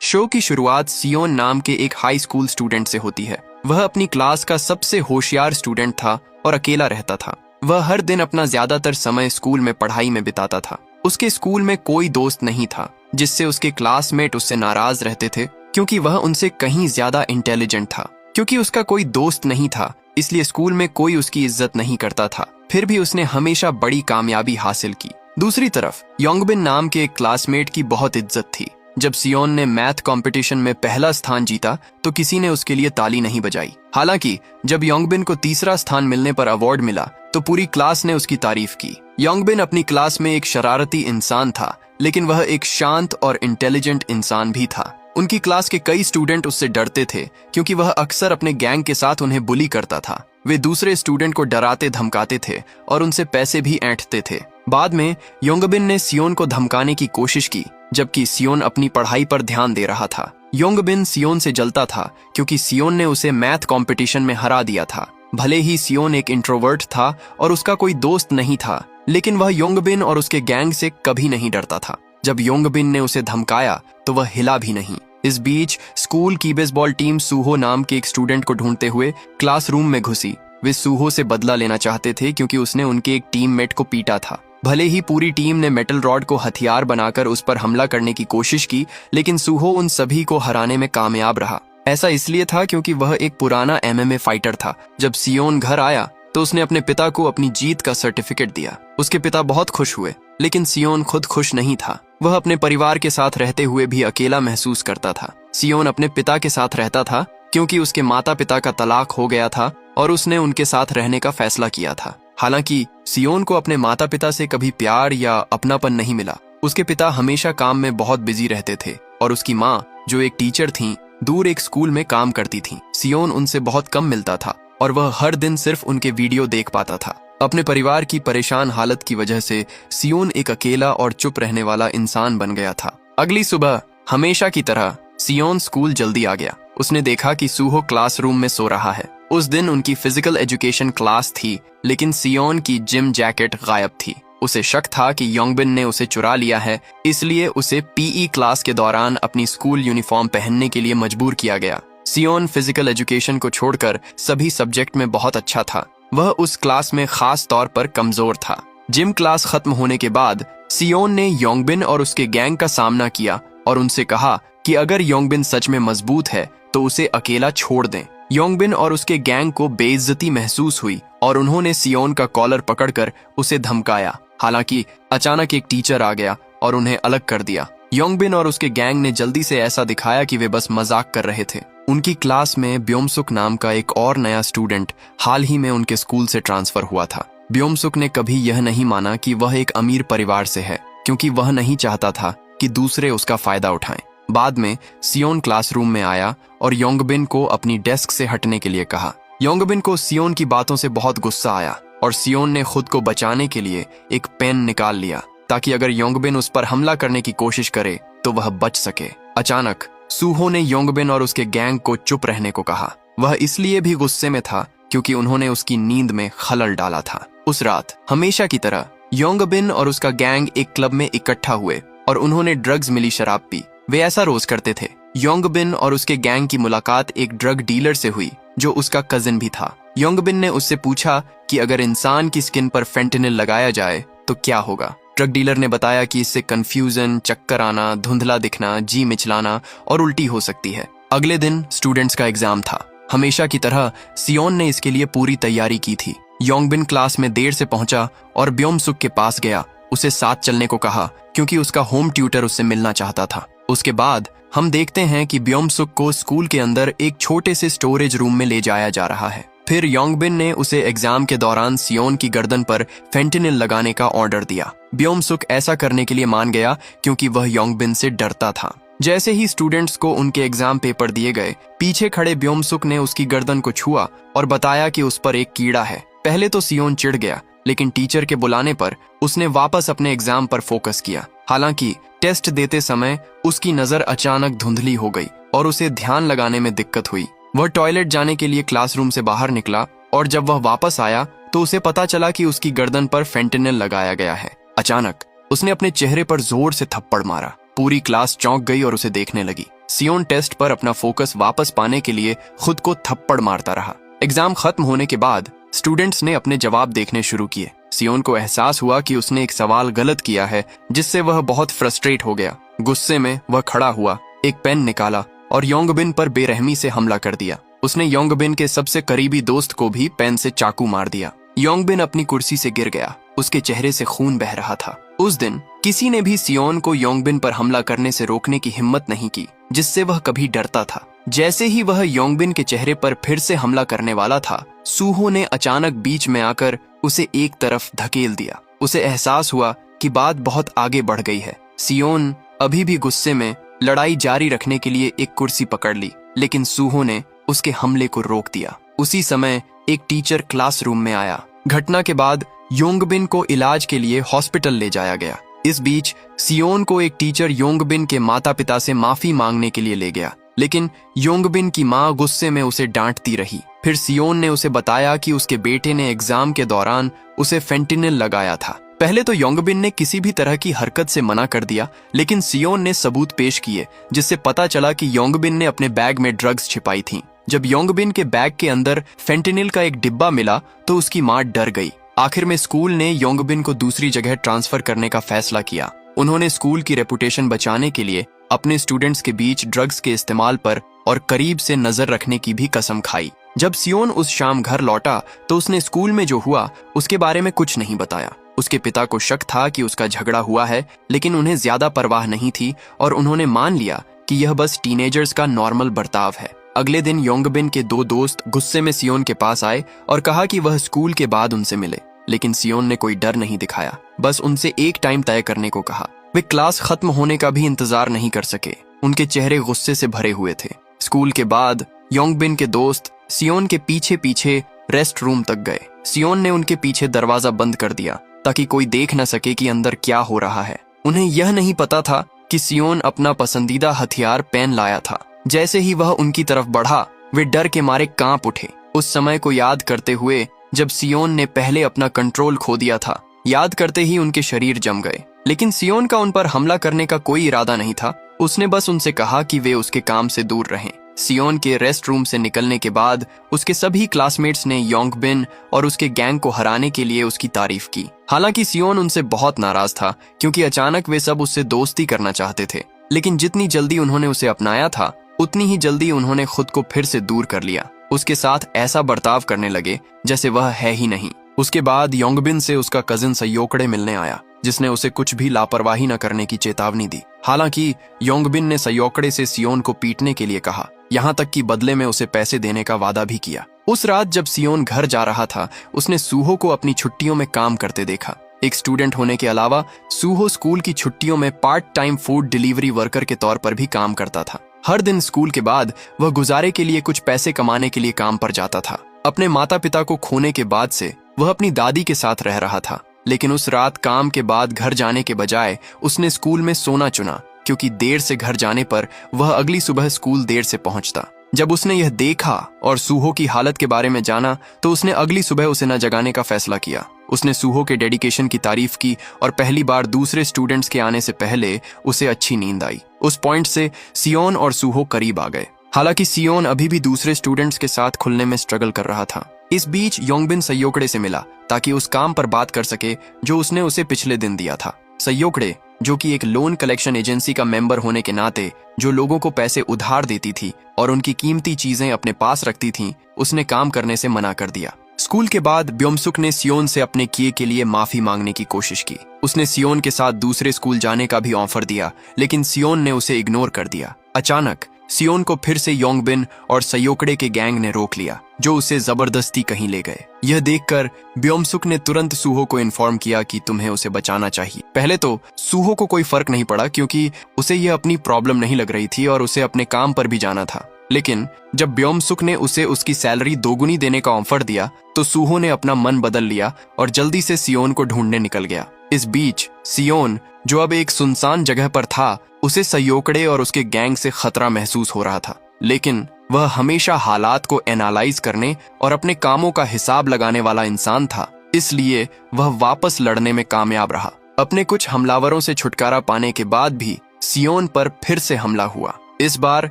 Show की शुरुआत सियोन नाम के एक हाई स्कूल स्टूडेंट से होती है। वह अपनी क्लास का सबसे होशियार स्टूडेंट था और अकेला रहता था। वह हर दिन अपना ज्यादातर समय स्कूल में पढ़ाई में बिताता था। उसके स्कूल में कोई दोस्त नहीं था, जिससे उसके क्लासमेट उससे नाराज रहते थे क्योंकि वह उनसे कहीं ज्यादा इंटेलिजेंट था। क्योंकि उसका कोई दोस्त नहीं था, इसलिए स्कूल में कोई उसकी इज्जत नहीं करता था। फिर भी उसने हमेशा बड़ी कामयाबी हासिल की। दूसरी तरफ योंगबिन नाम के एक क्लासमेट की बहुत इज्जत थी। जब सियोन ने मैथ कंपटीशन में पहला स्थान जीता तो किसी ने उसके लिए ताली नहीं बजाई। हालांकि जब योंगबिन को तीसरा स्थान मिलने पर अवार्ड मिला तो पूरी क्लास ने उसकी तारीफ की। योंगबिन अपनी क्लास में एक शरारती इंसान था, लेकिन वह एक शांत और इंटेलिजेंट इंसान भी था। उनकी क्लास के कई स्टूडेंट उससे डरते थे क्योंकि वह अक्सर अपने गैंग के साथ उन्हें बुली करता था। वे दूसरे स्टूडेंट को डराते धमकाते थे और उनसे पैसे भी ऐंठते थे। बाद में योंगबिन ने सियोन को धमकाने की कोशिश की, जबकि सियोन अपनी पढ़ाई पर ध्यान दे रहा था। योंगबिन सियोन से जलता था क्योंकि सियोन ने उसे मैथ कंपटीशन में हरा दिया था। भले ही सियोन एक इंट्रोवर्ट था और उसका कोई दोस्त नहीं था, लेकिन वह योंगबिन और उसके गैंग से कभी नहीं डरता था। जब योंगबिन ने उसे धमकाया तो वह हिला भी नहीं। इस बीच स्कूल की बेसबॉल टीम सूहो नाम के एक स्टूडेंट को ढूंढते हुए क्लासरूम में घुसी। वे सूहो से बदला लेना चाहते थे क्योंकि उसने उनके एक टीममेट को पीटा था। भले ही पूरी टीम ने मेटल रॉड को हथियार बनाकर उस पर हमला करने की कोशिश की, लेकिन सूहो उन सभी को हराने में कामयाब रहा। ऐसा इसलिए था क्योंकि वह एक पुराना एमएमए फाइटर था। जब सियोन घर आया तो उसने अपने पिता को अपनी जीत का सर्टिफिकेट दिया। उसके पिता बहुत खुश हुए, लेकिन सियोन खुद खुश नहीं था। वह अपने परिवार के साथ रहते हुए भी अकेला महसूस करता था। सियोन अपने पिता के साथ रहता था क्योंकि उसके माता पिता का तलाक हो गया था और उसने उनके साथ रहने का फैसला किया था। हालांकि सियोन को अपने माता पिता से कभी प्यार या अपनापन नहीं मिला। उसके पिता हमेशा काम में बहुत बिजी रहते थे और उसकी माँ, जो एक टीचर थीं, दूर एक स्कूल में काम करती थीं। सियोन उनसे बहुत कम मिलता था और वह हर दिन सिर्फ उनके वीडियो देख पाता था। अपने परिवार की परेशान हालत की वजह से सियोन एक अकेला और चुप रहने वाला इंसान बन गया था। अगली सुबह हमेशा की तरह सियोन स्कूल जल्दी आ गया। उसने देखा कि सूहो क्लासरूम में सो रहा है। उस दिन उनकी फिजिकल एजुकेशन क्लास थी, लेकिन सियोन की जिम जैकेट गायब थी। उसे शक था कि योंगबिन ने उसे चुरा लिया है, इसलिए उसे पीई क्लास के दौरान अपनी स्कूल यूनिफॉर्म पहनने के लिए मजबूर किया गया। सियोन फिजिकल एजुकेशन को छोड़कर सभी सब्जेक्ट में बहुत अच्छा था। वह उस क्लास में खास तौर पर कमजोर था। जिम क्लास खत्म होने के बाद सियोन ने योंगबिन और उसके गैंग का सामना किया और उनसे कहा कि अगर योंगबिन सच में मजबूत है तो उसे अकेला छोड़ दें। योंगबिन और उसके गैंग को बेइज्जती महसूस हुई और उन्होंने सियोन का कॉलर पकड़कर उसे धमकाया। हालांकि अचानक एक टीचर आ गया और उन्हें अलग कर दिया। योंगबिन और उसके गैंग ने जल्दी से ऐसा दिखाया कि वे बस मजाक कर रहे थे। उनकी क्लास में ब्योमसुक नाम का एक और नया स्टूडेंट हाल ही में उनके स्कूल से ट्रांसफर हुआ था। ब्योमसुक ने कभी यह नहीं माना कि वह एक अमीर परिवार से है, क्योंकि वह नहीं चाहता था कि दूसरे उसका फायदा उठाएं। बाद में सियोन क्लासरूम में आया और योंगबिन को अपनी डेस्क से हटने के लिए कहा। योंगबिन को सियोन की बातों से बहुत गुस्सा आया और सियोन ने खुद को बचाने के लिए एक पेन निकाल लिया ताकि अगर योंगबिन उस पर हमला करने की कोशिश करे तो वह बच सके। अचानक सूहो ने योंगबिन और उसके गैंग को चुप रहने को कहा। वह इसलिए भी गुस्से में था क्योंकि उन्होंने उसकी नींद में खलल डाला था। उस रात हमेशा की तरह योंगबिन और उसका गैंग एक क्लब में इकट्ठा हुए और उन्होंने ड्रग्स मिली शराब पी। वे ऐसा रोज करते थे। योंगबिन और उसके गैंग की मुलाकात एक ड्रग डीलर से हुई जो उसका कजिन भी था। योंगबिन ने उससे पूछा कि अगर इंसान की स्किन पर फेंटेनिल लगाया जाए तो क्या होगा। ड्रग डीलर ने बताया कि इससे कंफ्यूजन, चक्कर आना, धुंधला दिखना, जी मिचलाना और उल्टी हो सकती है। अगले दिन स्टूडेंट्स का एग्जाम था। हमेशा की तरह सियोन ने इसके लिए पूरी तैयारी की थी। योंगबिन क्लास में देर से पहुंचा और ब्योमसुक के पास गया। उसे साथ चलने को कहा क्योंकि उसका होम ट्यूटर उससे मिलना चाहता था। उसके बाद हम देखते हैं कि ब्योमसुक को स्कूल के अंदर एक छोटे से स्टोरेज रूम में ले जाया जा रहा है। फिर योंगबिन ने उसे एग्जाम के दौरान सियोन की गर्दन पर फेंटेनिल लगाने का ऑर्डर दिया। ब्योमसुक ऐसा करने के लिए मान गया क्योंकि वह योंगबिन से डरता था। जैसे ही स्टूडेंट्स को उनके एग्जाम पेपर दिए गए, पीछे खड़े ब्योमसुक ने उसकी गर्दन को छुआ और बताया कि उस पर एक कीड़ा है। पहले तो सियोन चिढ़ गया, लेकिन टीचर के बुलाने पर उसने वापस अपने एग्जाम पर फोकस किया। हालांकि टेस्ट देते समय उसकी नजर अचानक धुंधली हो गई और उसे ध्यान लगाने में दिक्कत हुई। वह टॉयलेट जाने के लिए क्लासरूम से बाहर निकला और जब वह वापस आया तो उसे पता चला कि उसकी गर्दन पर फेंटेनिल लगाया गया है। अचानक उसने अपने चेहरे पर जोर से थप्पड़ मारा। पूरी क्लास चौंक गई और उसे देखने लगी। सियोन टेस्ट पर अपना फोकस वापस पाने के लिए खुद को थप्पड़ मारता रहा। एग्जाम खत्म होने के बाद स्टूडेंट्स ने अपने जवाब देखने शुरू किए। सियोन को एहसास हुआ कि उसने एक सवाल गलत किया है, जिससे वह बहुत फ्रस्ट्रेट हो गया। गुस्से में वह खड़ा हुआ, एक पेन निकाला और योंगबिन पर बेरहमी से हमला कर दिया। उसने योंगबिन के सबसे करीबी दोस्त को भी पेन से चाकू मार दिया। योंगबिन अपनी कुर्सी से गिर गया, उसके चेहरे से खून बह रहा था। उस दिन किसी ने भी सियोन को योंगबिन पर हमला करने से रोकने की हिम्मत नहीं की, जिससे वह कभी डरता था। जैसे ही वह योंगबिन के चेहरे पर फिर से हमला करने वाला था, सूहो ने अचानक बीच में आकर उसे एक तरफ धकेल दिया। उसे एहसास हुआ कि बात बहुत आगे बढ़ गई है। सियोन अभी भी गुस्से में लड़ाई जारी रखने के लिए एक कुर्सी पकड़ ली, लेकिन सूहो ने उसके हमले को रोक दिया। उसी समय एक टीचर क्लासरूम में आया। घटना के बाद योंगबिन को इलाज के लिए हॉस्पिटल ले जाया गया। इस बीच सियोन को एक टीचर योंगबिन के माता पिता से माफी मांगने के लिए ले गया, लेकिन योंगबिन की मां गुस्से में उसे डांटती रही। फिर सियोन ने उसे बताया कि उसके बेटे ने एग्जाम के दौरान उसे फेंटिनिल लगाया था। पहले तो योंगबिन ने किसी भी तरह की हरकत से मना कर दिया, लेकिन सियोन ने सबूत पेश किए, जिससे पता चला कि योंगबिन ने अपने बैग में ड्रग्स छिपाई थीं। जब योंगबिन के बैग के अंदर फेंटिनिल का एक डिब्बा मिला तो उसकी मां डर गई। आखिर में स्कूल ने योंगबिन को दूसरी जगह ट्रांसफर करने का फैसला किया। उन्होंने स्कूल की रेपुटेशन बचाने के लिए अपने स्टूडेंट्स के बीच ड्रग्स के इस्तेमाल पर और करीब से नजर रखने की भी कसम खाई। जब सियोन उस शाम घर लौटा तो उसने स्कूल में जो हुआ उसके बारे में कुछ नहीं बताया। उसके पिता को शक था कि उसका झगड़ा हुआ है, लेकिन उन्हें ज्यादा परवाह नहीं थी और उन्होंने मान लिया कि यह बस टीनेजर्स का नॉर्मल बर्ताव है। अगले दिन योंगबिन के दो दोस्त गुस्से में सियोन के पास आए और कहा कि वह स्कूल के बाद उनसे मिले, लेकिन सियोन ने कोई डर नहीं दिखाया, बस उनसे एक टाइम तय करने को कहा। वे क्लास खत्म होने का भी इंतजार नहीं कर सके। उनके चेहरे गुस्से से भरे हुए थे। स्कूल के बाद योंगबिन के दोस्त सियोन के पीछे पीछे रेस्ट रूम तक गए। सियोन ने उनके पीछे दरवाजा बंद कर दिया ताकि कोई देख न सके कि अंदर क्या हो रहा है। उन्हें यह नहीं पता था कि सियोन अपना पसंदीदा हथियार पेन लाया था। जैसे ही वह उनकी तरफ बढ़ा, वे डर के मारे कांप उठे। उस समय को याद करते हुए जब सियोन ने पहले अपना कंट्रोल खो दिया था, याद करते ही उनके शरीर जम गए। लेकिन सियोन का उन पर हमला करने का कोई इरादा नहीं था। उसने बस उनसे कहा कि वे उसके काम से दूर रहें। सियोन के रेस्ट रूम से निकलने के बाद उसके सभी क्लासमेट्स ने योंगबिन और उसके गैंग को हराने के लिए उसकी तारीफ की। हालांकि सियोन उनसे बहुत नाराज था, क्योंकि अचानक वे सब उससे दोस्ती करना चाहते थे। लेकिन जितनी जल्दी उन्होंने उसे अपनाया था, उतनी ही जल्दी उन्होंने खुद को फिर से दूर कर लिया। उसके साथ ऐसा बर्ताव करने लगे जैसे वह है ही नहीं। उसके बाद योंगबिन से उसका कजिन सयोकड़े मिलने आया, जिसने उसे कुछ भी लापरवाही न करने की चेतावनी दी। हालांकि योंगबिन ने सयोकड़े से सियोन को पीटने के लिए कहा, यहाँ तक कि बदले में उसे पैसे देने का वादा भी किया। उस रात जब सियोन घर जा रहा था, उसने सूहो को अपनी छुट्टियों में काम करते देखा। एक स्टूडेंट होने के अलावा सूहो स्कूल की छुट्टियों में part time food delivery worker के तौर पर भी काम करता था। हर दिन स्कूल के बाद वह गुजारे के लिए कुछ पैसे कमाने के लिए काम पर जाता था। अपने माता पिता को खोने के बाद से वह अपनी दादी के साथ रह रहा था, लेकिन उस रात काम के बाद घर जाने के बजाय उसने स्कूल में सोना चुना, क्योंकि देर से घर जाने पर वह अगली सुबह स्कूल देर से पहुंचता। जब उसने यह देखा और सूहो की हालत के बारे में जाना, तो उसने अगली सुबह उसे न जगाने का फैसला किया। उसने सूहो के डेडिकेशन की तारीफ की और पहली बार दूसरे स्टूडेंट्स के आने से पहले उसे अच्छी नींद आई। उस पॉइंट से सियोन और सूहो करीब आ गए। हालांकि सियोन अभी भी दूसरे स्टूडेंट्स के साथ खुलने में स्ट्रगल कर रहा था। इस बीच योंगबिन सयोकड़े से मिला ताकि उस काम पर बात कर सके जो उसने उसे पिछले दिन दिया था। सयोकड़े, जो कि एक लोन कलेक्शन एजेंसी का मेंबर होने के नाते जो लोगों को पैसे उधार देती थी और उनकी कीमती चीजें अपने पास रखती थीं, उसने काम करने से मना कर दिया। स्कूल के बाद ब्योमसुक ने सियोन से अपने किए के लिए माफी मांगने की कोशिश की। उसने सियोन के साथ दूसरे स्कूल जाने का भी ऑफर दिया, लेकिन सियोन ने उसे इग्नोर कर दिया। अचानक सियोन को फिर से योंगबिन और सयोकड़े के गैंग ने रोक लिया, जो उसे जबरदस्ती कहीं ले गए। यह देखकर ब्योमसुक ने तुरंत सूहो को इन्फॉर्म किया कि तुम्हें उसे बचाना चाहिए। पहले तो सूहो को कोई फर्क नहीं पड़ा, क्योंकि उसे यह अपनी प्रॉब्लम नहीं लग रही थी और उसे अपने काम पर भी जाना था। लेकिन जब ब्योमसुक ने उसे उसकी सैलरी दोगुनी देने का ऑफर दिया, तो सूहो ने अपना मन बदल लिया और जल्दी से सियोन को ढूंढने निकल गया। इस बीच सियोन, जो अब एक सुनसान जगह पर था, उसे सयोकड़े और उसके गैंग से खतरा महसूस हो रहा था। लेकिन वह हमेशा हालात को एनालाइज करने और अपने कामों का हिसाब लगाने वाला इंसान था, इसलिए वह वापस लड़ने में कामयाब रहा। अपने कुछ हमलावरों से छुटकारा पाने के बाद भी सियोन पर फिर से हमला हुआ। इस बार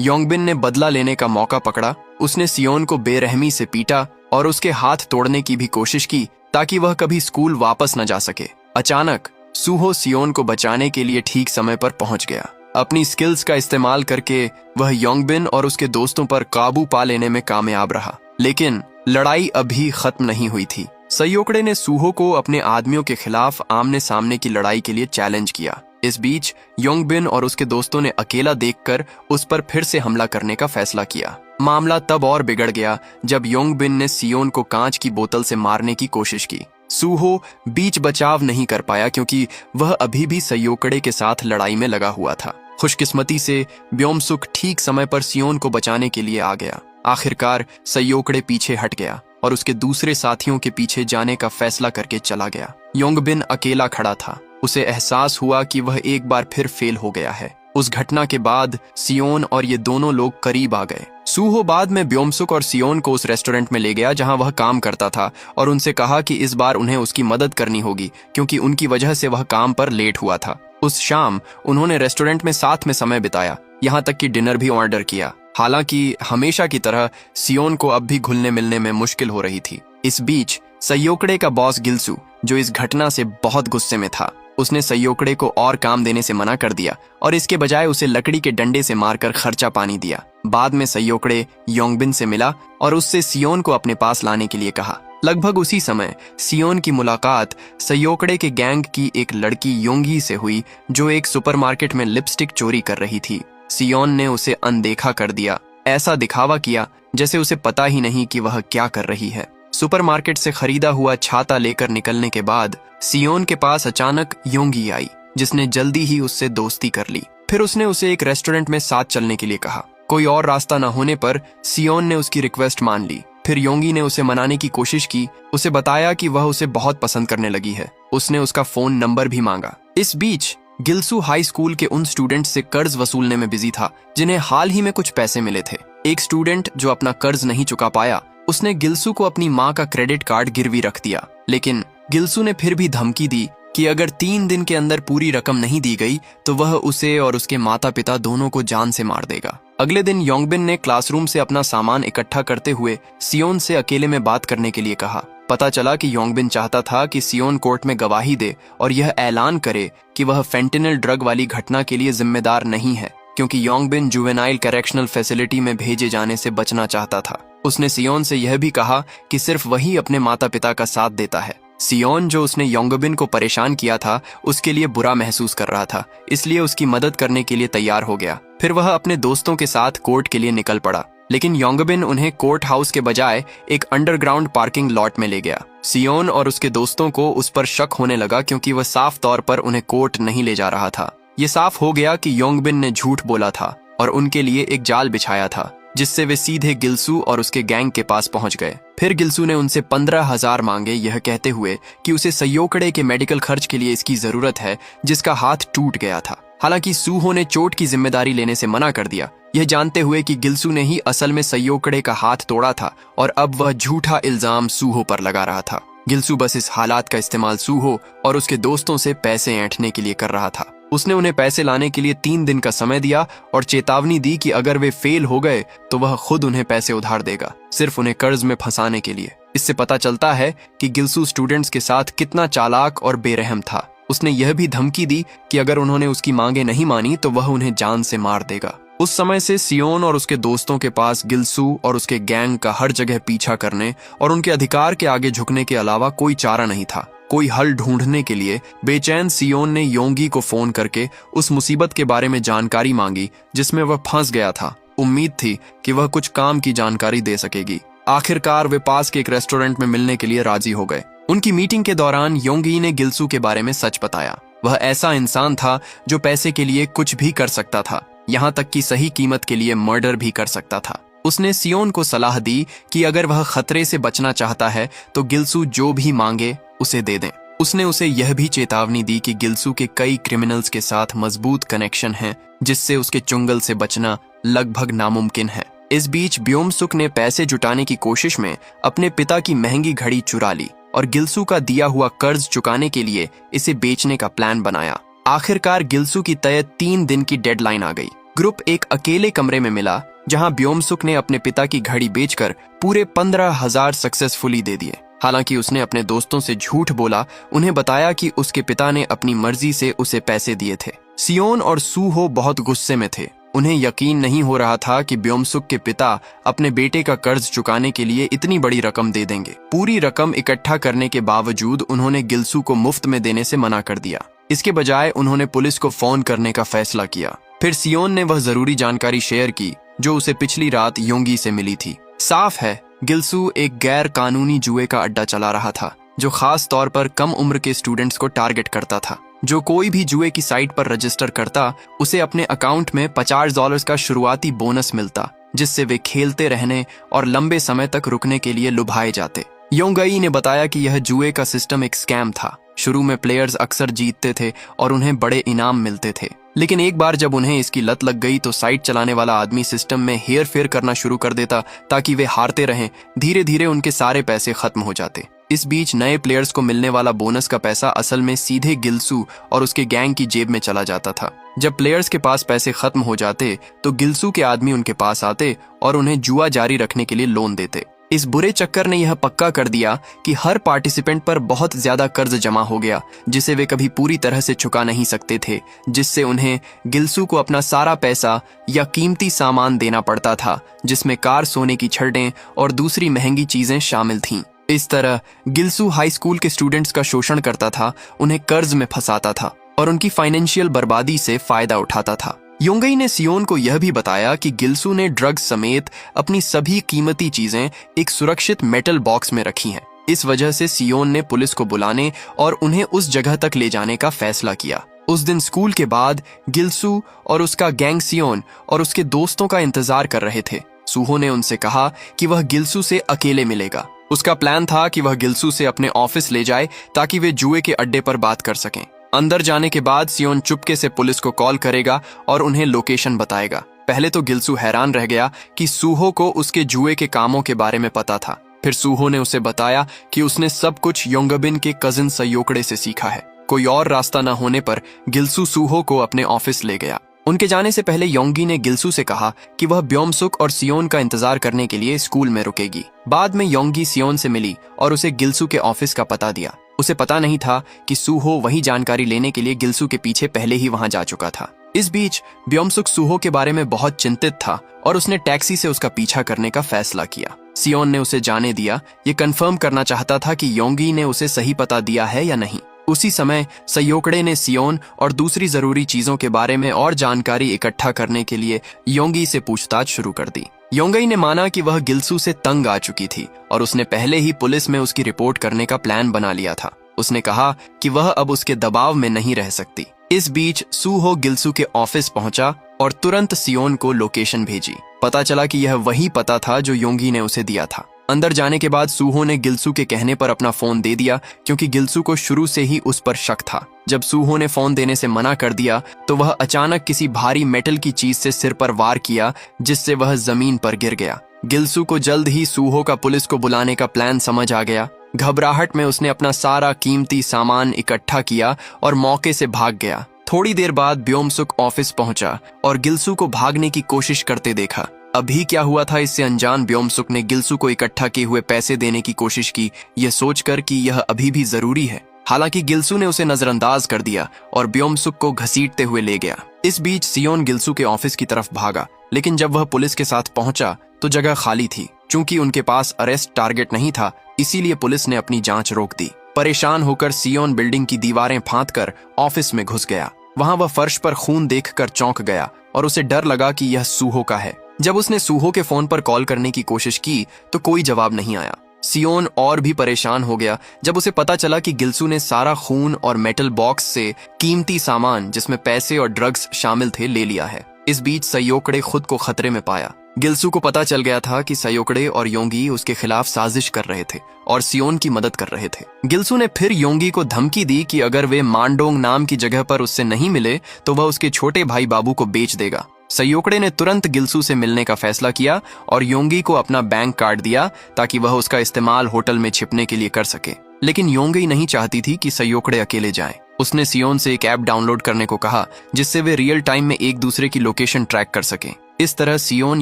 योंगबिन ने बदला लेने का मौका पकड़ा। उसने सियोन को बेरहमी से पीटा और उसके हाथ तोड़ने की भी कोशिश की ताकि वह कभी स्कूल वापस न जा सके। अचानक सूहो सियोन को बचाने के लिए ठीक समय पर पहुंच गया। अपनी स्किल्स का इस्तेमाल करके वह योंगबिन और उसके दोस्तों पर काबू पा लेने में कामयाब रहा। लेकिन लड़ाई अभी खत्म नहीं हुई थी। सयोकड़े ने सूहो को अपने आदमियों के खिलाफ आमने सामने की लड़ाई के लिए चैलेंज किया। इस बीच योंगबिन और उसके दोस्तों ने अकेला देखकर उस पर फिर से हमला करने का फैसला किया। मामला तब और बिगड़ गया जब योंगबिन ने सियोन को कांच की बोतल से मारने की कोशिश की। सूहो बीच बचाव नहीं कर पाया क्योंकि वह अभी भी सयोकड़े के साथ लड़ाई में लगा हुआ था। खुशकिस्मती से ब्योमसुक ठीक समय पर सियोन को बचाने के लिए आ गया। आखिरकार सयोकड़े पीछे हट गया और उसके दूसरे साथियों के पीछे जाने का फैसला करके चला गया। योंगबिन अकेला खड़ा था। उसे एहसास हुआ कि वह एक बार फिर फेल हो गया है। उस घटना के बाद सियोन और ये दोनों लोग करीब आ गए। सूहो बाद में ब्योमसुक और सियोन को उस रेस्टोरेंट में ले गया जहां वह काम करता था और उनसे कहा कि इस बार उन्हें उसकी मदद करनी होगी क्योंकि उनकी वजह से वह काम पर लेट हुआ था। उस शाम उन्होंने रेस्टोरेंट में साथ में समय बिताया, यहाँ तक कि डिनर भी ऑर्डर किया। हालांकि हमेशा की तरह सियोन को अब भी घुलने मिलने में मुश्किल हो रही थी। इस बीच सयोकड़े का बॉस गिल्सू, जो इस घटना से बहुत गुस्से में था, उसने सयोकड़े को और काम देने से मना कर दिया और इसके बजाय उसे लकड़ी के डंडे से मारकर खर्चा पानी दिया। बाद में सयोकड़े योंगबिन से मिला और उससे सियोन को अपने पास लाने के लिए कहा। लगभग उसी समय सियोन की मुलाकात सयोकड़े के गैंग की एक लड़की योंगी से हुई जो एक सुपरमार्केट में लिपस्टिक चोरी कर रही थी। सियोन ने उसे अनदेखा कर दिया, ऐसा दिखावा किया जैसे उसे पता ही नहीं कि वह क्या कर रही है। सुपरमार्केट से खरीदा हुआ छाता लेकर निकलने के बाद सियोन के पास अचानक योंगी आई, जिसने जल्दी ही उससे दोस्ती कर ली। फिर उसने उसे एक रेस्टोरेंट में साथ चलने के लिए कहा। कोई और रास्ता न होने पर सियोन ने उसकी रिक्वेस्ट मान ली। फिर योंगी ने उसे मनाने की कोशिश की, उसे बताया कि वह उसे बहुत पसंद करने लगी है। उसने उसका फोन नंबर भी मांगा। इस बीच गिल्सू हाई स्कूल के उन स्टूडेंट से कर्ज वसूलने में बिजी था जिन्हें हाल ही में कुछ पैसे मिले थे। एक स्टूडेंट जो अपना कर्ज नहीं चुका पाया, उसने गिल्सू को अपनी माँ का क्रेडिट कार्ड गिरवी रख दिया। लेकिन गिल्सू ने फिर भी धमकी दी कि अगर 3 दिन के अंदर पूरी रकम नहीं दी गई तो वह उसे और उसके माता पिता दोनों को जान से मार देगा। अगले दिन योंगबिन ने क्लासरूम से अपना सामान इकट्ठा करते हुए सियोन से अकेले में बात करने के लिए कहा। पता चला कि योंगबिन चाहता था कि सियोन कोर्ट में गवाही दे और यह ऐलान करे कि वह फेंटेनिल ड्रग वाली घटना के लिए जिम्मेदार नहीं है, क्योंकि योंगबिन जुवेनाइल करेक्शनल फैसिलिटी में भेजे जाने से बचना चाहता था। उसने सियोन से यह भी कहा कि सिर्फ वही अपने माता पिता का साथ देता है। सियोन, जो उसने योंगबिन को परेशान किया था, उसके लिए बुरा महसूस कर रहा था, इसलिए उसकी मदद करने के लिए तैयार हो गया। फिर वह अपने दोस्तों के साथ कोर्ट के लिए निकल पड़ा, लेकिन योंगबिन उन्हें कोर्ट हाउस के बजाय एक अंडरग्राउंड पार्किंग लॉट में ले गया। सियोन और उसके दोस्तों को उस पर शक होने लगा क्योंकि वह साफ तौर पर उन्हें कोर्ट नहीं ले जा रहा था। ये साफ हो गया कि योंगबिन ने झूठ बोला था और उनके लिए एक जाल बिछाया था, जिससे वे सीधे गिल्सू और उसके गैंग के पास पहुंच गए। फिर गिल्सू ने उनसे 15,000 मांगे, यह कहते हुए कि उसे सयोकड़े के मेडिकल खर्च के लिए इसकी जरूरत है, जिसका हाथ टूट गया था। हालांकि सूहो ने चोट की जिम्मेदारी लेने से मना कर दिया, यह जानते हुए कि गिल्सू ने ही असल में सयोकड़े का हाथ तोड़ा था और अब वह झूठा इल्जाम सूहो पर लगा रहा था। गिल्सू बस इस हालात का इस्तेमाल सूहो और उसके दोस्तों से पैसे ऐंठने के लिए कर रहा था। उसने उन्हें पैसे लाने के लिए 3 दिन का समय दिया और चेतावनी दी कि अगर वे फेल हो गए तो वह खुद उन्हें पैसे उधार देगा, सिर्फ उन्हें कर्ज में फंसाने के लिए। इससे पता चलता है कि गिल्सू स्टूडेंट्स के साथ कितना चालाक और बेरहम था। उसने यह भी धमकी दी कि अगर उन्होंने उसकी मांगे नहीं मानी तो वह उन्हें जान से मार देगा। उस समय से सियोन और उसके दोस्तों के पास गिल्सू और उसके गैंग का हर जगह पीछा करने और उनके अधिकार के आगे झुकने के अलावा कोई चारा नहीं था। कोई हल ढूंढने के लिए बेचैन सियोन ने योंगी को फोन करके उस मुसीबत के बारे में जानकारी मांगी जिसमें वह फंस गया था। उम्मीद थी कि वह कुछ काम की जानकारी दे सकेगी। आखिरकार वे पास के एक रेस्टोरेंट में मिलने के लिए राजी हो गए। उनकी मीटिंग के दौरान योंगी ने गिल्सू के बारे में सच बताया। वह ऐसा इंसान था जो पैसे के लिए कुछ भी कर सकता था, यहाँ तक कि सही कीमत के लिए मर्डर भी कर सकता था। उसने सियोन को सलाह दी कि अगर वह खतरे से बचना चाहता है तो गिल्सू जो भी मांगे उसे दे दें। उसने उसे यह भी चेतावनी दी कि गिल्सू के कई क्रिमिनल्स के साथ मजबूत कनेक्शन है, जिससे उसके चुंगल से बचना लगभग नामुमकिन है। इस बीच ब्योमसुक ने पैसे जुटाने की कोशिश में अपने पिता की महंगी घड़ी चुरा ली और गिल्सू का दिया हुआ कर्ज चुकाने के लिए इसे बेचने का प्लान बनाया। आखिरकार गिल्सू की तय 3 दिन की डेडलाइन आ गई। ग्रुप एक अकेले कमरे में मिला जहां ब्योमसुक ने अपने पिता की घड़ी बेचकर पूरे 15,000 सक्सेसफुली दे दिए। हालांकि उसने अपने दोस्तों से झूठ बोला, उन्हें बताया कि उसके पिता ने अपनी मर्जी से उसे पैसे दिए थे। सियोन और सूहो बहुत गुस्से में थे। उन्हें यकीन नहीं हो रहा था कि ब्योमसुक के पिता अपने बेटे का कर्ज चुकाने के लिए इतनी बड़ी रकम दे देंगे। पूरी रकम इकट्ठा करने के बावजूद उन्होंने गिल्सू को मुफ्त में देने से मना कर दिया। इसके बजाय उन्होंने पुलिस को फोन करने का फैसला किया। फिर सियोन ने वह जरूरी जानकारी शेयर की जो उसे पिछली रात योंगी से मिली थी। साफ है, गिल्सू एक गैर कानूनी जुए का अड्डा चला रहा था जो खास तौर पर कम उम्र के स्टूडेंट्स को टारगेट करता था। जो कोई भी जुए की साइट पर रजिस्टर करता, उसे अपने अकाउंट में $50 का शुरुआती बोनस मिलता, जिससे वे खेलते रहने और लंबे समय तक रुकने के लिए लुभाए जाते। योंगई ने बताया कि यह जुए का सिस्टम एक स्कैम था। शुरू में प्लेयर्स अक्सर जीतते थे और उन्हें बड़े इनाम मिलते थे, लेकिन एक बार जब उन्हें इसकी लत लग गई तो साइट चलाने वाला आदमी सिस्टम में हेर फेर करना शुरू कर देता ताकि वे हारते रहें। धीरे धीरे उनके सारे पैसे खत्म हो जाते। इस बीच नए प्लेयर्स को मिलने वाला बोनस का पैसा असल में सीधे गिल्सू और उसके गैंग की जेब में चला जाता था। जब प्लेयर्स के पास पैसे खत्म हो जाते तो गिल्सू के आदमी उनके पास आते और उन्हें जुआ जारी रखने के लिए लोन देते। इस बुरे चक्कर ने यह पक्का कर दिया कि हर पार्टिसिपेंट पर बहुत ज्यादा कर्ज जमा हो गया जिसे वे कभी पूरी तरह से चुका नहीं सकते थे, जिससे उन्हें गिल्सू को अपना सारा पैसा या कीमती सामान देना पड़ता था, जिसमें कार, सोने की छड़ें और दूसरी महंगी चीजें शामिल थीं। इस तरह गिल्सू हाई स्कूल के स्टूडेंट्स का शोषण करता था, उन्हें कर्ज में फंसाता था और उनकी फाइनेंशियल बर्बादी से फायदा उठाता था। योंगई ने सियोन को यह भी बताया कि गिल्सू ने ड्रग्स समेत अपनी सभी कीमती चीजें एक सुरक्षित मेटल बॉक्स में रखी हैं। इस वजह से सियोन ने पुलिस को बुलाने और उन्हें उस जगह तक ले जाने का फैसला किया। उस दिन स्कूल के बाद गिल्सू और उसका गैंग सियोन और उसके दोस्तों का इंतजार कर रहे थे। सूहो ने उनसे कहा कि वह गिल्सू से अकेले मिलेगा। उसका प्लान था कि वह गिल्सू से अपने ऑफिस ले जाए ताकि वे जुए के अड्डे पर बात कर सकें। अंदर जाने के बाद सियोन चुपके से पुलिस को कॉल करेगा और उन्हें लोकेशन बताएगा। पहले तो गिल्सू हैरान रह गया कि सूहो को उसके जुए के कामों के बारे में पता था। फिर सूहो ने उसे बताया कि उसने सब कुछ योंगबिन के कजिन सयोकड़े से सीखा है। कोई और रास्ता न होने पर गिल्सू सूहो को अपने ऑफिस ले गया। उनके जाने से पहले योंगी ने गिल्सू से कहा कि वह ब्योमसुक और सियोन का इंतजार करने के लिए स्कूल में रुकेगी। बाद में योंगी सियोन से मिली और उसे गिल्सू के ऑफिस का पता दिया। उसे पता नहीं था कि सूहो वही जानकारी लेने के लिए गिल्सू के पीछे पहले ही वहां जा चुका था। इस बीच ब्योमसुक सूहो के बारे में बहुत चिंतित था और उसने टैक्सी से उसका पीछा करने का फैसला किया। सियोन ने उसे जाने दिया। ये कंफर्म करना चाहता था कि योंगी ने उसे सही पता दिया है या नहीं। उसी समय सयोकड़े ने सियोन और दूसरी जरूरी चीजों के बारे में और जानकारी इकट्ठा करने के लिए योंगी से पूछताछ शुरू कर दी। योंगई ने माना कि वह गिल्सू से तंग आ चुकी थी और उसने पहले ही पुलिस में उसकी रिपोर्ट करने का प्लान बना लिया था। उसने कहा कि वह अब उसके दबाव में नहीं रह सकती। इस बीच सूहो गिल्सू के ऑफिस पहुंचा और तुरंत सियोन को लोकेशन भेजी। पता चला कि यह वही पता था जो योंगी ने उसे दिया था। अंदर जाने के बाद सूहो ने गिल्सू के कहने पर अपना फोन दे दिया क्योंकि गिल्सू को शुरू से ही उस पर शक था। जब सूहो ने फोन देने से मना कर दिया तो वह अचानक किसी भारी मेटल की चीज से सिर पर वार किया, जिससे वह जमीन पर गिर गया। गिल्सू को जल्द ही सूहो का पुलिस को बुलाने का प्लान समझ आ गया। घबराहट में उसने अपना सारा कीमती सामान इकट्ठा किया और मौके से भाग गया। थोड़ी देर बाद ब्योमसुक ऑफिस पहुंचा और गिल्सू को भागने की कोशिश करते देखा। अभी क्या हुआ था इससे अनजान ब्योमसुक ने गिल्सू को इकट्ठा किए हुए पैसे देने की कोशिश की, यह सोचकर कि यह अभी भी जरूरी है। हालांकि गिल्सू ने उसे नजरअंदाज कर दिया और ब्योमसुक को घसीटते हुए ले गया। इस बीच सियोन गिल्सू के ऑफिस की तरफ भागा, लेकिन जब वह पुलिस के साथ पहुंचा तो जगह खाली थी। चूंकि उनके पास अरेस्ट टारगेट नहीं था, इसीलिए पुलिस ने अपनी जांच रोक दी। परेशान होकर सियोन बिल्डिंग की दीवारें फांदकर ऑफिस में घुस गया। वहां वह फर्श पर खून देखकर चौंक गया और उसे डर लगा कि यह सूहो का है। जब उसने सूहो के फोन पर कॉल करने की कोशिश की तो कोई जवाब नहीं आया। सियोन और भी परेशान हो गया जब उसे पता चला कि गिल्सू ने सारा खून और मेटल बॉक्स से कीमती सामान, जिसमें पैसे और ड्रग्स शामिल थे, ले लिया है। इस बीच सयोकड़े खुद को खतरे में पाया। गिल्सू को पता चल गया था कि सयोकड़े और योंगी उसके खिलाफ साजिश कर रहे थे और सियोन की मदद कर रहे थे। गिल्सू ने फिर योंगी को धमकी दी कि अगर वे मांडोंग नाम की जगह पर उससे नहीं मिले तो वह उसके छोटे भाई बाबू को बेच देगा। सयोकड़े ने तुरंत गिल्सू से मिलने का फैसला किया और योंगी को अपना बैंक कार्ड दिया ताकि वह उसका इस्तेमाल होटल में छिपने के लिए कर सके। लेकिन योंगी नहीं चाहती थी कि सयोकड़े अकेले जाएं। उसने सियोन से एक ऐप डाउनलोड करने को कहा जिससे वे रियल टाइम में एक दूसरे की लोकेशन ट्रैक कर सकें। इस तरह सियोन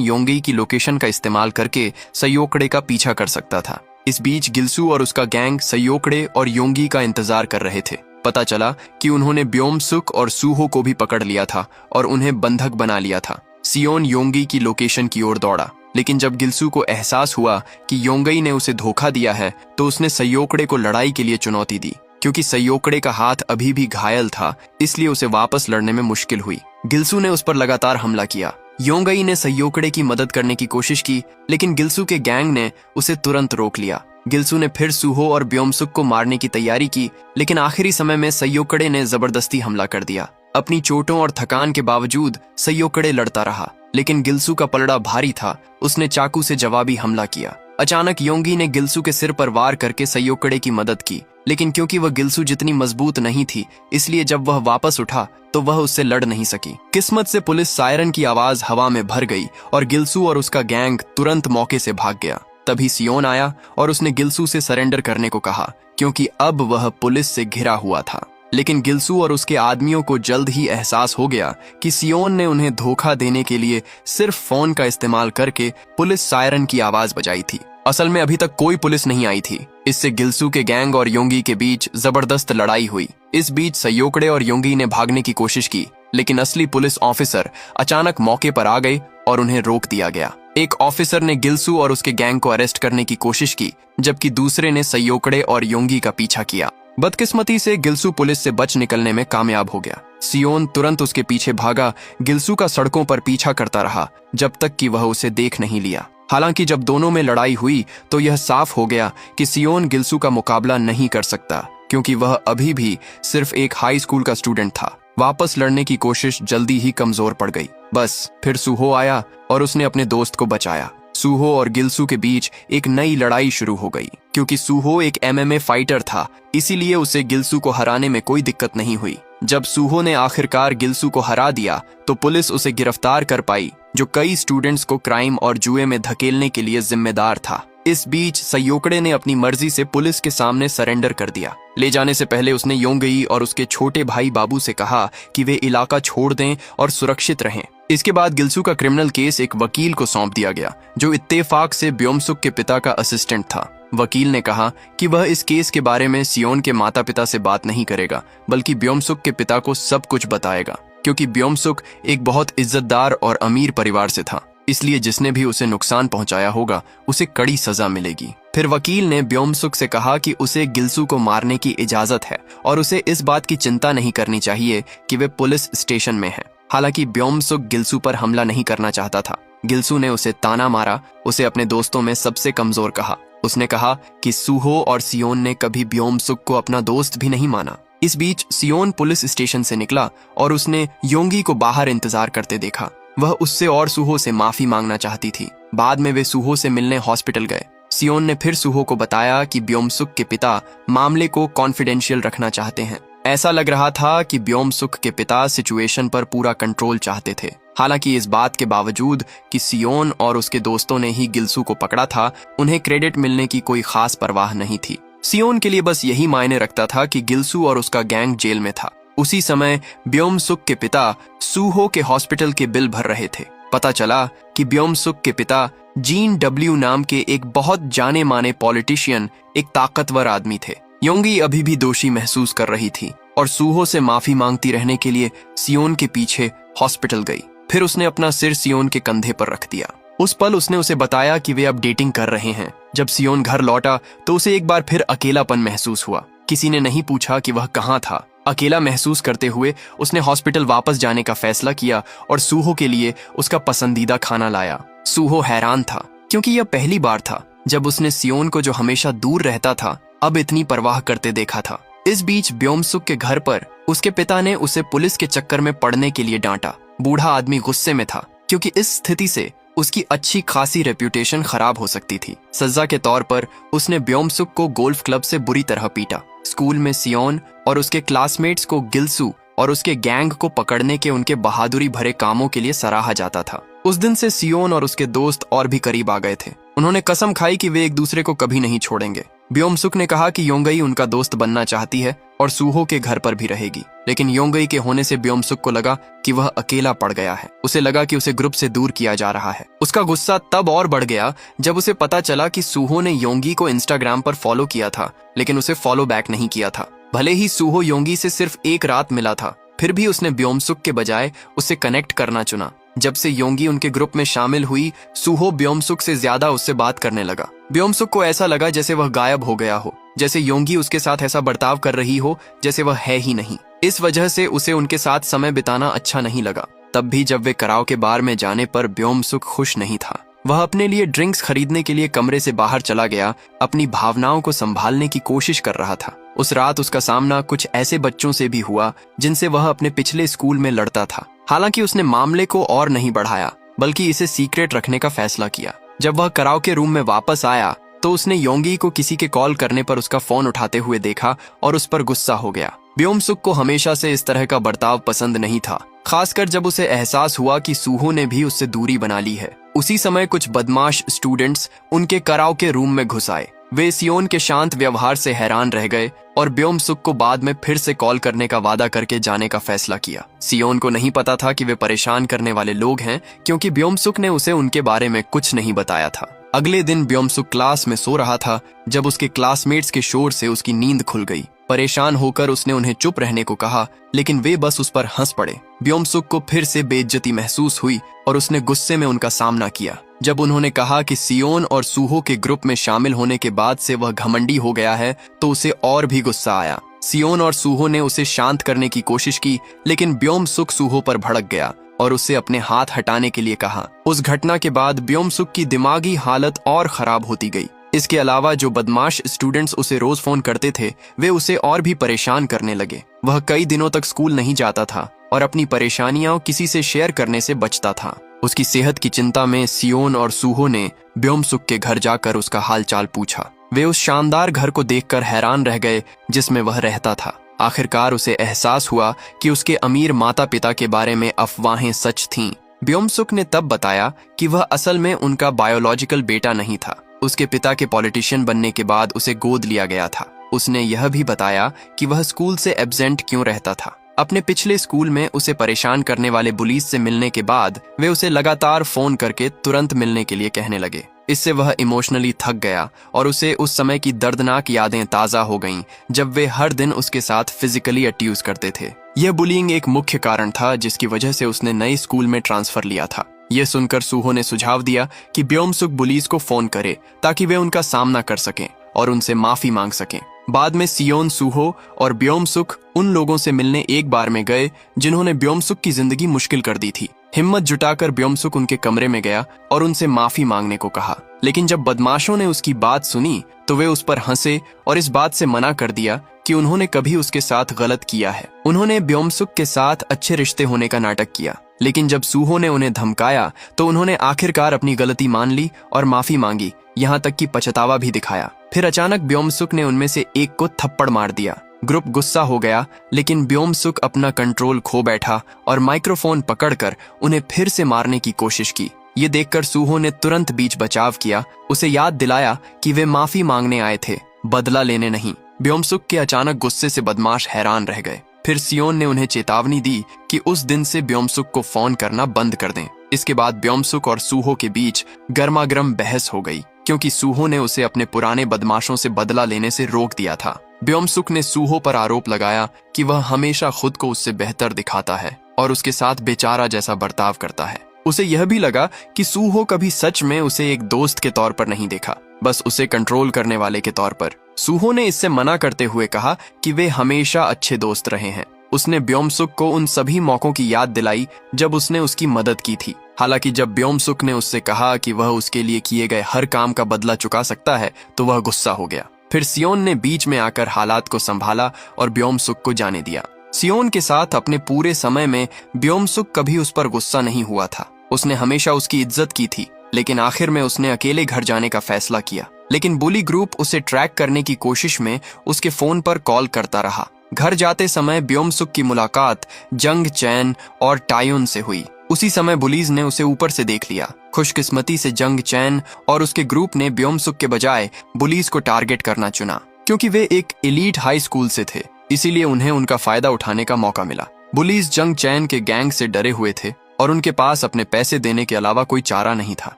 योंगी की लोकेशन का इस्तेमाल करके सयोकड़े का पीछा कर सकता था। इस बीच गिल्सू और उसका गैंग सयोकड़े और योंगी का इंतजार कर रहे थे। पता चला कि उन्होंने ब्योम-सुक और सूहो को भी पकड़ लिया था और उन्हें बंधक बना लिया था। सियोन योंगी की लोकेशन की ओर दौड़ा, लेकिन जब गिल्सू को एहसास हुआ कि योंगी ने उसे धोखा दिया है तो उसने सयोकड़े को लड़ाई के लिए चुनौती दी। क्योंकि सयोकड़े का हाथ अभी भी घायल था, इसलिए उसे वापस लड़ने में मुश्किल हुई। गिल्सू ने उस पर लगातार हमला किया। योंगी ने सयोकड़े की मदद करने की कोशिश की, लेकिन गिल्सू के गैंग ने उसे तुरंत रोक लिया। गिल्सू ने फिर सूहो और ब्योम-सुक को मारने की तैयारी की, लेकिन आखिरी समय में सयोकड़े ने जबरदस्ती हमला कर दिया। अपनी चोटों और थकान के बावजूद सयोकड़े लड़ता रहा, लेकिन गिल्सू का पलड़ा भारी था। उसने चाकू से जवाबी हमला किया। अचानक योंगी ने गिल्सू के सिर पर वार करके सयोकड़े की मदद की, लेकिन क्योंकि वह गिल्सू जितनी मजबूत नहीं थी, इसलिए जब वह वापस उठा तो वह उससे लड़ नहीं सकी। किस्मत से पुलिस सायरन की आवाज हवा में भर गई और गिल्सू और उसका गैंग तुरंत मौके से भाग गया। तभी सियोन आया और उसने गिल्सू से सरेंडर करने को कहा, क्योंकि अब वह पुलिस से घिरा हुआ था। लेकिन गिल्सू और उसके आदमियों को जल्द ही एहसास हो गया कि सियोन ने उन्हें धोखा देने के लिए सिर्फ फोन का इस्तेमाल करके पुलिस सायरन की आवाज बजाई थी। असल में अभी तक कोई पुलिस नहीं आई थी। इससे गिल्सू के गैंग और योंगी के बीच जबरदस्त लड़ाई हुई। इस बीच सयोकड़े और योंगी ने भागने की कोशिश की, लेकिन असली पुलिस ऑफिसर अचानक मौके पर आ गए और उन्हें रोक दिया गया। एक ऑफिसर ने गिल्सू और उसके गैंग को अरेस्ट करने की कोशिश की, जबकि दूसरे ने सयोकड़े और योंगी का पीछा किया। बदकिस्मती से गिल्सू पुलिस से बच निकलने में कामयाब हो गया। सियोन तुरंत उसके पीछे भागा। गिल्सू का सड़कों पर पीछा करता रहा जब तक कि वह उसे देख नहीं लिया। हालांकि जब दोनों में लड़ाई हुई तो यह साफ हो गया कि सियोन गिल्सू का मुकाबला नहीं कर सकता, क्योंकि वह अभी भी सिर्फ एक हाई स्कूल का स्टूडेंट था। वापस लड़ने की कोशिश जल्दी ही कमजोर पड़ गई। बस फिर सूहो आया और उसने अपने दोस्त को बचाया। सूहो और गिल्सू के बीच एक नई लड़ाई शुरू हो गई। क्योंकि सूहो एक एमएमए फाइटर था, इसीलिए उसे गिल्सू को हराने में कोई दिक्कत नहीं हुई। जब सूहो ने आखिरकार गिल्सू को हरा दिया तो पुलिस उसे गिरफ्तार कर पाई, जो कई स्टूडेंट्स को क्राइम और जुए में धकेलने के लिए जिम्मेदार था। इस बीच सयोकड़े ने अपनी मर्जी से पुलिस के सामने सरेंडर कर दिया। ले जाने से पहले उसने योंगी और उसके छोटे भाई बाबू से कहा कि वे इलाका छोड़ दें और सुरक्षित रहें। इसके बाद गिल्सू का क्रिमिनल केस एक वकील को सौंप दिया गया, जो इत्तेफाक से ब्योम-सुक के पिता का असिस्टेंट था। वकील ने कहा कि वह इस केस के बारे में सियोन के माता पिता से बात नहीं करेगा, बल्कि ब्योम-सुक के पिता को सब कुछ बताएगा। क्योंकि ब्योम-सुक एक बहुत इज्जतदार और अमीर परिवार से था, इसलिए जिसने भी उसे नुकसान पहुंचाया होगा उसे कड़ी सजा मिलेगी। फिर वकील ने ब्योम-सुक से कहा कि उसे गिल्सू को मारने की इजाजत है और उसे इस बात की चिंता नहीं करनी चाहिए कि वे पुलिस स्टेशन में हैं। हालांकि ब्योम-सुक गिल्सू पर हमला नहीं करना चाहता था। गिल्सू ने उसे ताना मारा, उसे अपने दोस्तों में सबसे कमजोर कहा। उसने कहा कि सूहो और सियोन ने कभी ब्योम-सुक को अपना दोस्त भी नहीं माना। इस बीच सियोन पुलिस स्टेशन से निकला और उसने योंगी को बाहर इंतजार करते देखा। वह उससे और सूहो से माफी मांगना चाहती थी। बाद में वे सूहो से मिलने हॉस्पिटल गए। सियोन ने फिर सूहो को बताया कि ब्योम-सुक के पिता मामले को कॉन्फिडेंशियल रखना चाहते हैं। ऐसा लग रहा था कि ब्योम-सुक के पिता सिचुएशन पर पूरा कंट्रोल चाहते थे। हालांकि इस बात के बावजूद कि सियोन और उसके दोस्तों ने ही गिल्सू को पकड़ा था, उन्हें क्रेडिट मिलने की कोई खास परवाह नहीं थी। सियोन के लिए बस यही मायने रखता था कि गिल्सू और उसका गैंग जेल में था। उसी समय ब्योम-सुक के पिता सूहो के हॉस्पिटल के बिल भर रहे थे। पता चला कि ब्योम-सुक के पिता जीन डब्ल्यू नाम के एक बहुत जाने माने पॉलिटिशियन, एक ताकतवर आदमी थे। योंगी अभी भी दोषी महसूस कर रही थी और सूहो से माफी मांगती रहने के लिए सियोन के पीछे हॉस्पिटल गई। फिर उसने अपना सिर सियोन के कंधे पर रख दिया। उस पल उसने उसे बताया कि वे अब डेटिंग कर रहे हैं। जब सियोन घर लौटा तो उसे एक बार फिर अकेलापन महसूस हुआ। किसी ने नहीं पूछा कि वह कहाँ था। अकेला महसूस करते हुए उसने हॉस्पिटल वापस जाने का फैसला किया और सूहो के लिए उसका पसंदीदा खाना लाया। सूहो हैरान था, क्योंकि यह पहली बार था जब उसने सियोन को, जो हमेशा दूर रहता था, अब इतनी परवाह करते देखा था। इस बीच ब्योम-सुक के घर पर उसके पिता ने उसे पुलिस के चक्कर में पड़ने के लिए डांटा। बूढ़ा आदमी गुस्से में था, क्योंकि इस स्थिति से उसकी अच्छी खासी रेप्यूटेशन खराब हो सकती थी। सजा के तौर पर उसने ब्योम-सुक को गोल्फ क्लब से बुरी तरह पीटा। स्कूल में सियोन और उसके क्लासमेट्स को गिल्सू और उसके गैंग को पकड़ने के उनके बहादुरी भरे कामों के लिए सराहा जाता था। उस दिन से सियोन और उसके दोस्त और भी करीब आ गए थे। उन्होंने कसम खाई कि वे एक दूसरे को कभी नहीं छोड़ेंगे। ब्योमसुक ने कहा कि योंगई उनका दोस्त बनना चाहती है और सूहो के घर पर भी रहेगी, लेकिन योंगई के होने से ब्योमसुक को लगा कि वह अकेला पड़ गया है। उसे लगा कि उसे ग्रुप से दूर किया जा रहा है। उसका गुस्सा तब और बढ़ गया जब उसे पता चला कि सूहो ने योंगी को इंस्टाग्राम पर फॉलो किया था, लेकिन उसे फॉलो बैक नहीं किया था। भले ही सूहो योंगी से सिर्फ एक रात मिला था, फिर भी उसने ब्योमसुक के बजाय उससे कनेक्ट करना चुना। जब से योंगी उनके ग्रुप में शामिल हुई, सूहो ब्योमसुक से ज्यादा उससे बात करने लगा। ब्योमसुक को ऐसा लगा जैसे वह गायब हो गया हो, जैसे योंगी उसके साथ ऐसा बर्ताव कर रही हो जैसे वह है ही नहीं। इस वजह से उसे उनके साथ समय बिताना अच्छा नहीं लगा। तब भी जब वे कराओके बार में जाने पर ब्योमसुक खुश नहीं था। वह अपने लिए ड्रिंक्स खरीदने के लिए कमरे से बाहर चला गया, अपनी भावनाओं को संभालने की कोशिश कर रहा था। उस रात उसका सामना कुछ ऐसे बच्चों से भी हुआ जिनसे वह अपने पिछले स्कूल में लड़ता था। हालांकि उसने मामले को और नहीं बढ़ाया, बल्कि इसे सीक्रेट रखने का फैसला किया। जब वह कराओके रूम में वापस आया तो उसने योंगी को किसी के कॉल करने पर उसका फोन उठाते हुए देखा और उस पर गुस्सा हो गया। ब्योमसुक को हमेशा से इस तरह का बर्ताव पसंद नहीं था, खासकर जब उसे एहसास हुआ कि सूहो ने भी उससे दूरी बना ली है। उसी समय कुछ बदमाश स्टूडेंट्स उनके कराओके रूम में घुस आए। वे सियोन के शांत व्यवहार से हैरान रह गए और ब्योमसुक को बाद में फिर से कॉल करने का वादा करके जाने का फैसला किया। सियोन को नहीं पता था कि वे परेशान करने वाले लोग हैं, क्योंकि ब्योमसुक ने उसे उनके बारे में कुछ नहीं बताया था। अगले दिन ब्योमसुक क्लास में सो रहा था जब उसके क्लासमेट्स के शोर से उसकी नींद खुल गई। परेशान होकर उसने उन्हें चुप रहने को कहा, लेकिन वे बस उस पर हंस पड़े। ब्योमसुक को फिर से बेइज्जती महसूस हुई और उसने गुस्से में उनका सामना किया। जब उन्होंने कहा कि सियोन और सूहो के ग्रुप में शामिल होने के बाद से वह घमंडी हो गया है, तो उसे और भी गुस्सा आया। सियोन और सूहो ने उसे शांत करने की कोशिश की, लेकिन ब्योमसुक सूहो पर भड़क गया और उससे अपने हाथ हटाने के लिए कहा। उस घटना के बाद ब्योमसुक की दिमागी हालत और खराब होती गई। इसके अलावा जो बदमाश स्टूडेंट्स उसे रोज फोन करते थे, वे उसे और भी परेशान करने लगे। वह कई दिनों तक स्कूल नहीं जाता था और अपनी परेशानियां किसी से शेयर करने से बचता था। उसकी सेहत की चिंता में सियोन और सूहो ने ब्योमसुक के घर जाकर उसका हालचाल पूछा। वे उस शानदार घर को देखकर हैरान रह गए जिसमें वह रहता था। आखिरकार उसे एहसास हुआ कि उसके अमीर माता पिता के बारे में अफवाहें सच थीं। ब्योमसुक ने तब बताया कि वह असल में उनका बायोलॉजिकल बेटा नहीं था। उसके पिता के पॉलिटिशियन बनने के बाद उसे गोद लिया गया था। उसने यह भी बताया कि वह स्कूल से एब्सेंट क्यों रहता था। अपने पिछले स्कूल में उसे परेशान करने वाले बुलीज से मिलने के बाद वे उसे लगातार फोन करके तुरंत मिलने के लिए कहने लगे। इससे वह इमोशनली थक गया और उसे उस समय की दर्दनाक यादें ताज़ा हो गईं जब वे हर दिन उसके साथ फिजिकली अट्यूज करते थे। यह बुलिंग एक मुख्य कारण था जिसकी वजह से उसने नए स्कूल में ट्रांसफर लिया था। यह सुनकर सूहो ने सुझाव दिया कि ब्योमसुक बुलीज को फोन करे ताकि वे उनका सामना कर सकें और उनसे माफी मांग सकें। बाद में सियोन, सूहो और ब्योमसुक उन लोगों से मिलने एक बार में गए जिन्होंने ब्योमसुक की जिंदगी मुश्किल कर दी थी। हिम्मत जुटाकर ब्योमसुक उनके कमरे में गया और उनसे माफी मांगने को कहा, लेकिन जब बदमाशों ने उसकी बात सुनी तो वे उस पर हंसे और इस बात से मना कर दिया कि उन्होंने कभी उसके साथ गलत किया है। उन्होंने ब्योमसुक के साथ अच्छे रिश्ते होने का नाटक किया, लेकिन जब सूहो ने उन्हें धमकाया तो उन्होंने आखिरकार अपनी गलती मान ली और माफी मांगी, यहाँ तक कि पछतावा भी दिखाया। फिर अचानक ब्योमसुक ने उनमें से एक को थप्पड़ मार दिया। ग्रुप गुस्सा हो गया, लेकिन ब्योमसुक अपना कंट्रोल खो बैठा और माइक्रोफोन पकड़कर उन्हें फिर से मारने की कोशिश की। ये देखकर सूहो ने तुरंत बीच बचाव किया, उसे याद दिलाया कि वे माफी मांगने आए थे, बदला लेने नहीं। ब्योमसुक के अचानक गुस्से से बदमाश हैरान रह गए। फिर सियोन ने उन्हें चेतावनी दी कि उस दिन से ब्योमसुक को फोन करना बंद कर दें। इसके बाद ब्योमसुक और सूहो के बीच गर्मागर्म बहस हो गई, क्योंकि सूहो ने उसे अपने पुराने बदमाशों से बदला लेने से रोक दिया था। ब्योमसुक ने सूहो पर आरोप लगाया कि वह हमेशा खुद को उससे बेहतर दिखाता है और उसके साथ बेचारा जैसा बर्ताव करता है। उसे यह भी लगा कि सूहो कभी सच में उसे एक दोस्त के तौर पर नहीं देखा, बस उसे कंट्रोल करने वाले के तौर पर। सूहो ने इससे मना करते हुए कहा कि वे हमेशा अच्छे दोस्त रहे हैं। उसने ब्योमसुक को उन सभी मौकों की याद दिलाई जब उसने उसकी मदद की थी। हालांकि जब ब्योमसुक ने उससे कहा कि वह उसके लिए किए गए हर काम का बदला चुका सकता है, तो वह गुस्सा हो गया। फिर सियोन ने बीच में आकर हालात को संभाला और ब्योमसुक को जाने दिया। सियोन के साथ अपने पूरे समय में ब्योमसुक कभी उस पर गुस्सा नहीं हुआ था। उसने हमेशा उसकी इज्जत की थी, लेकिन आखिर में उसने अकेले घर जाने का फैसला किया। लेकिन बुली ग्रुप उसे ट्रैक करने की कोशिश में उसके फोन पर कॉल करता रहा। घर जाते समय ब्योम-सुक की मुलाकात जंग चैन और टायोन से हुई। उसी समय बुलीज ने उसे ऊपर से देख लिया। खुशकिस्मती से जंग चैन और उसके ग्रुप ने ब्योम-सुक के बजाय बुलीज को टारगेट करना चुना। क्योंकि वे एक एलीट हाई स्कूल से थे, इसीलिए उन्हें उनका फायदा उठाने का मौका मिला। बुलीज जंग चैन के गैंग से डरे हुए थे और उनके पास अपने पैसे देने के अलावा कोई चारा नहीं था।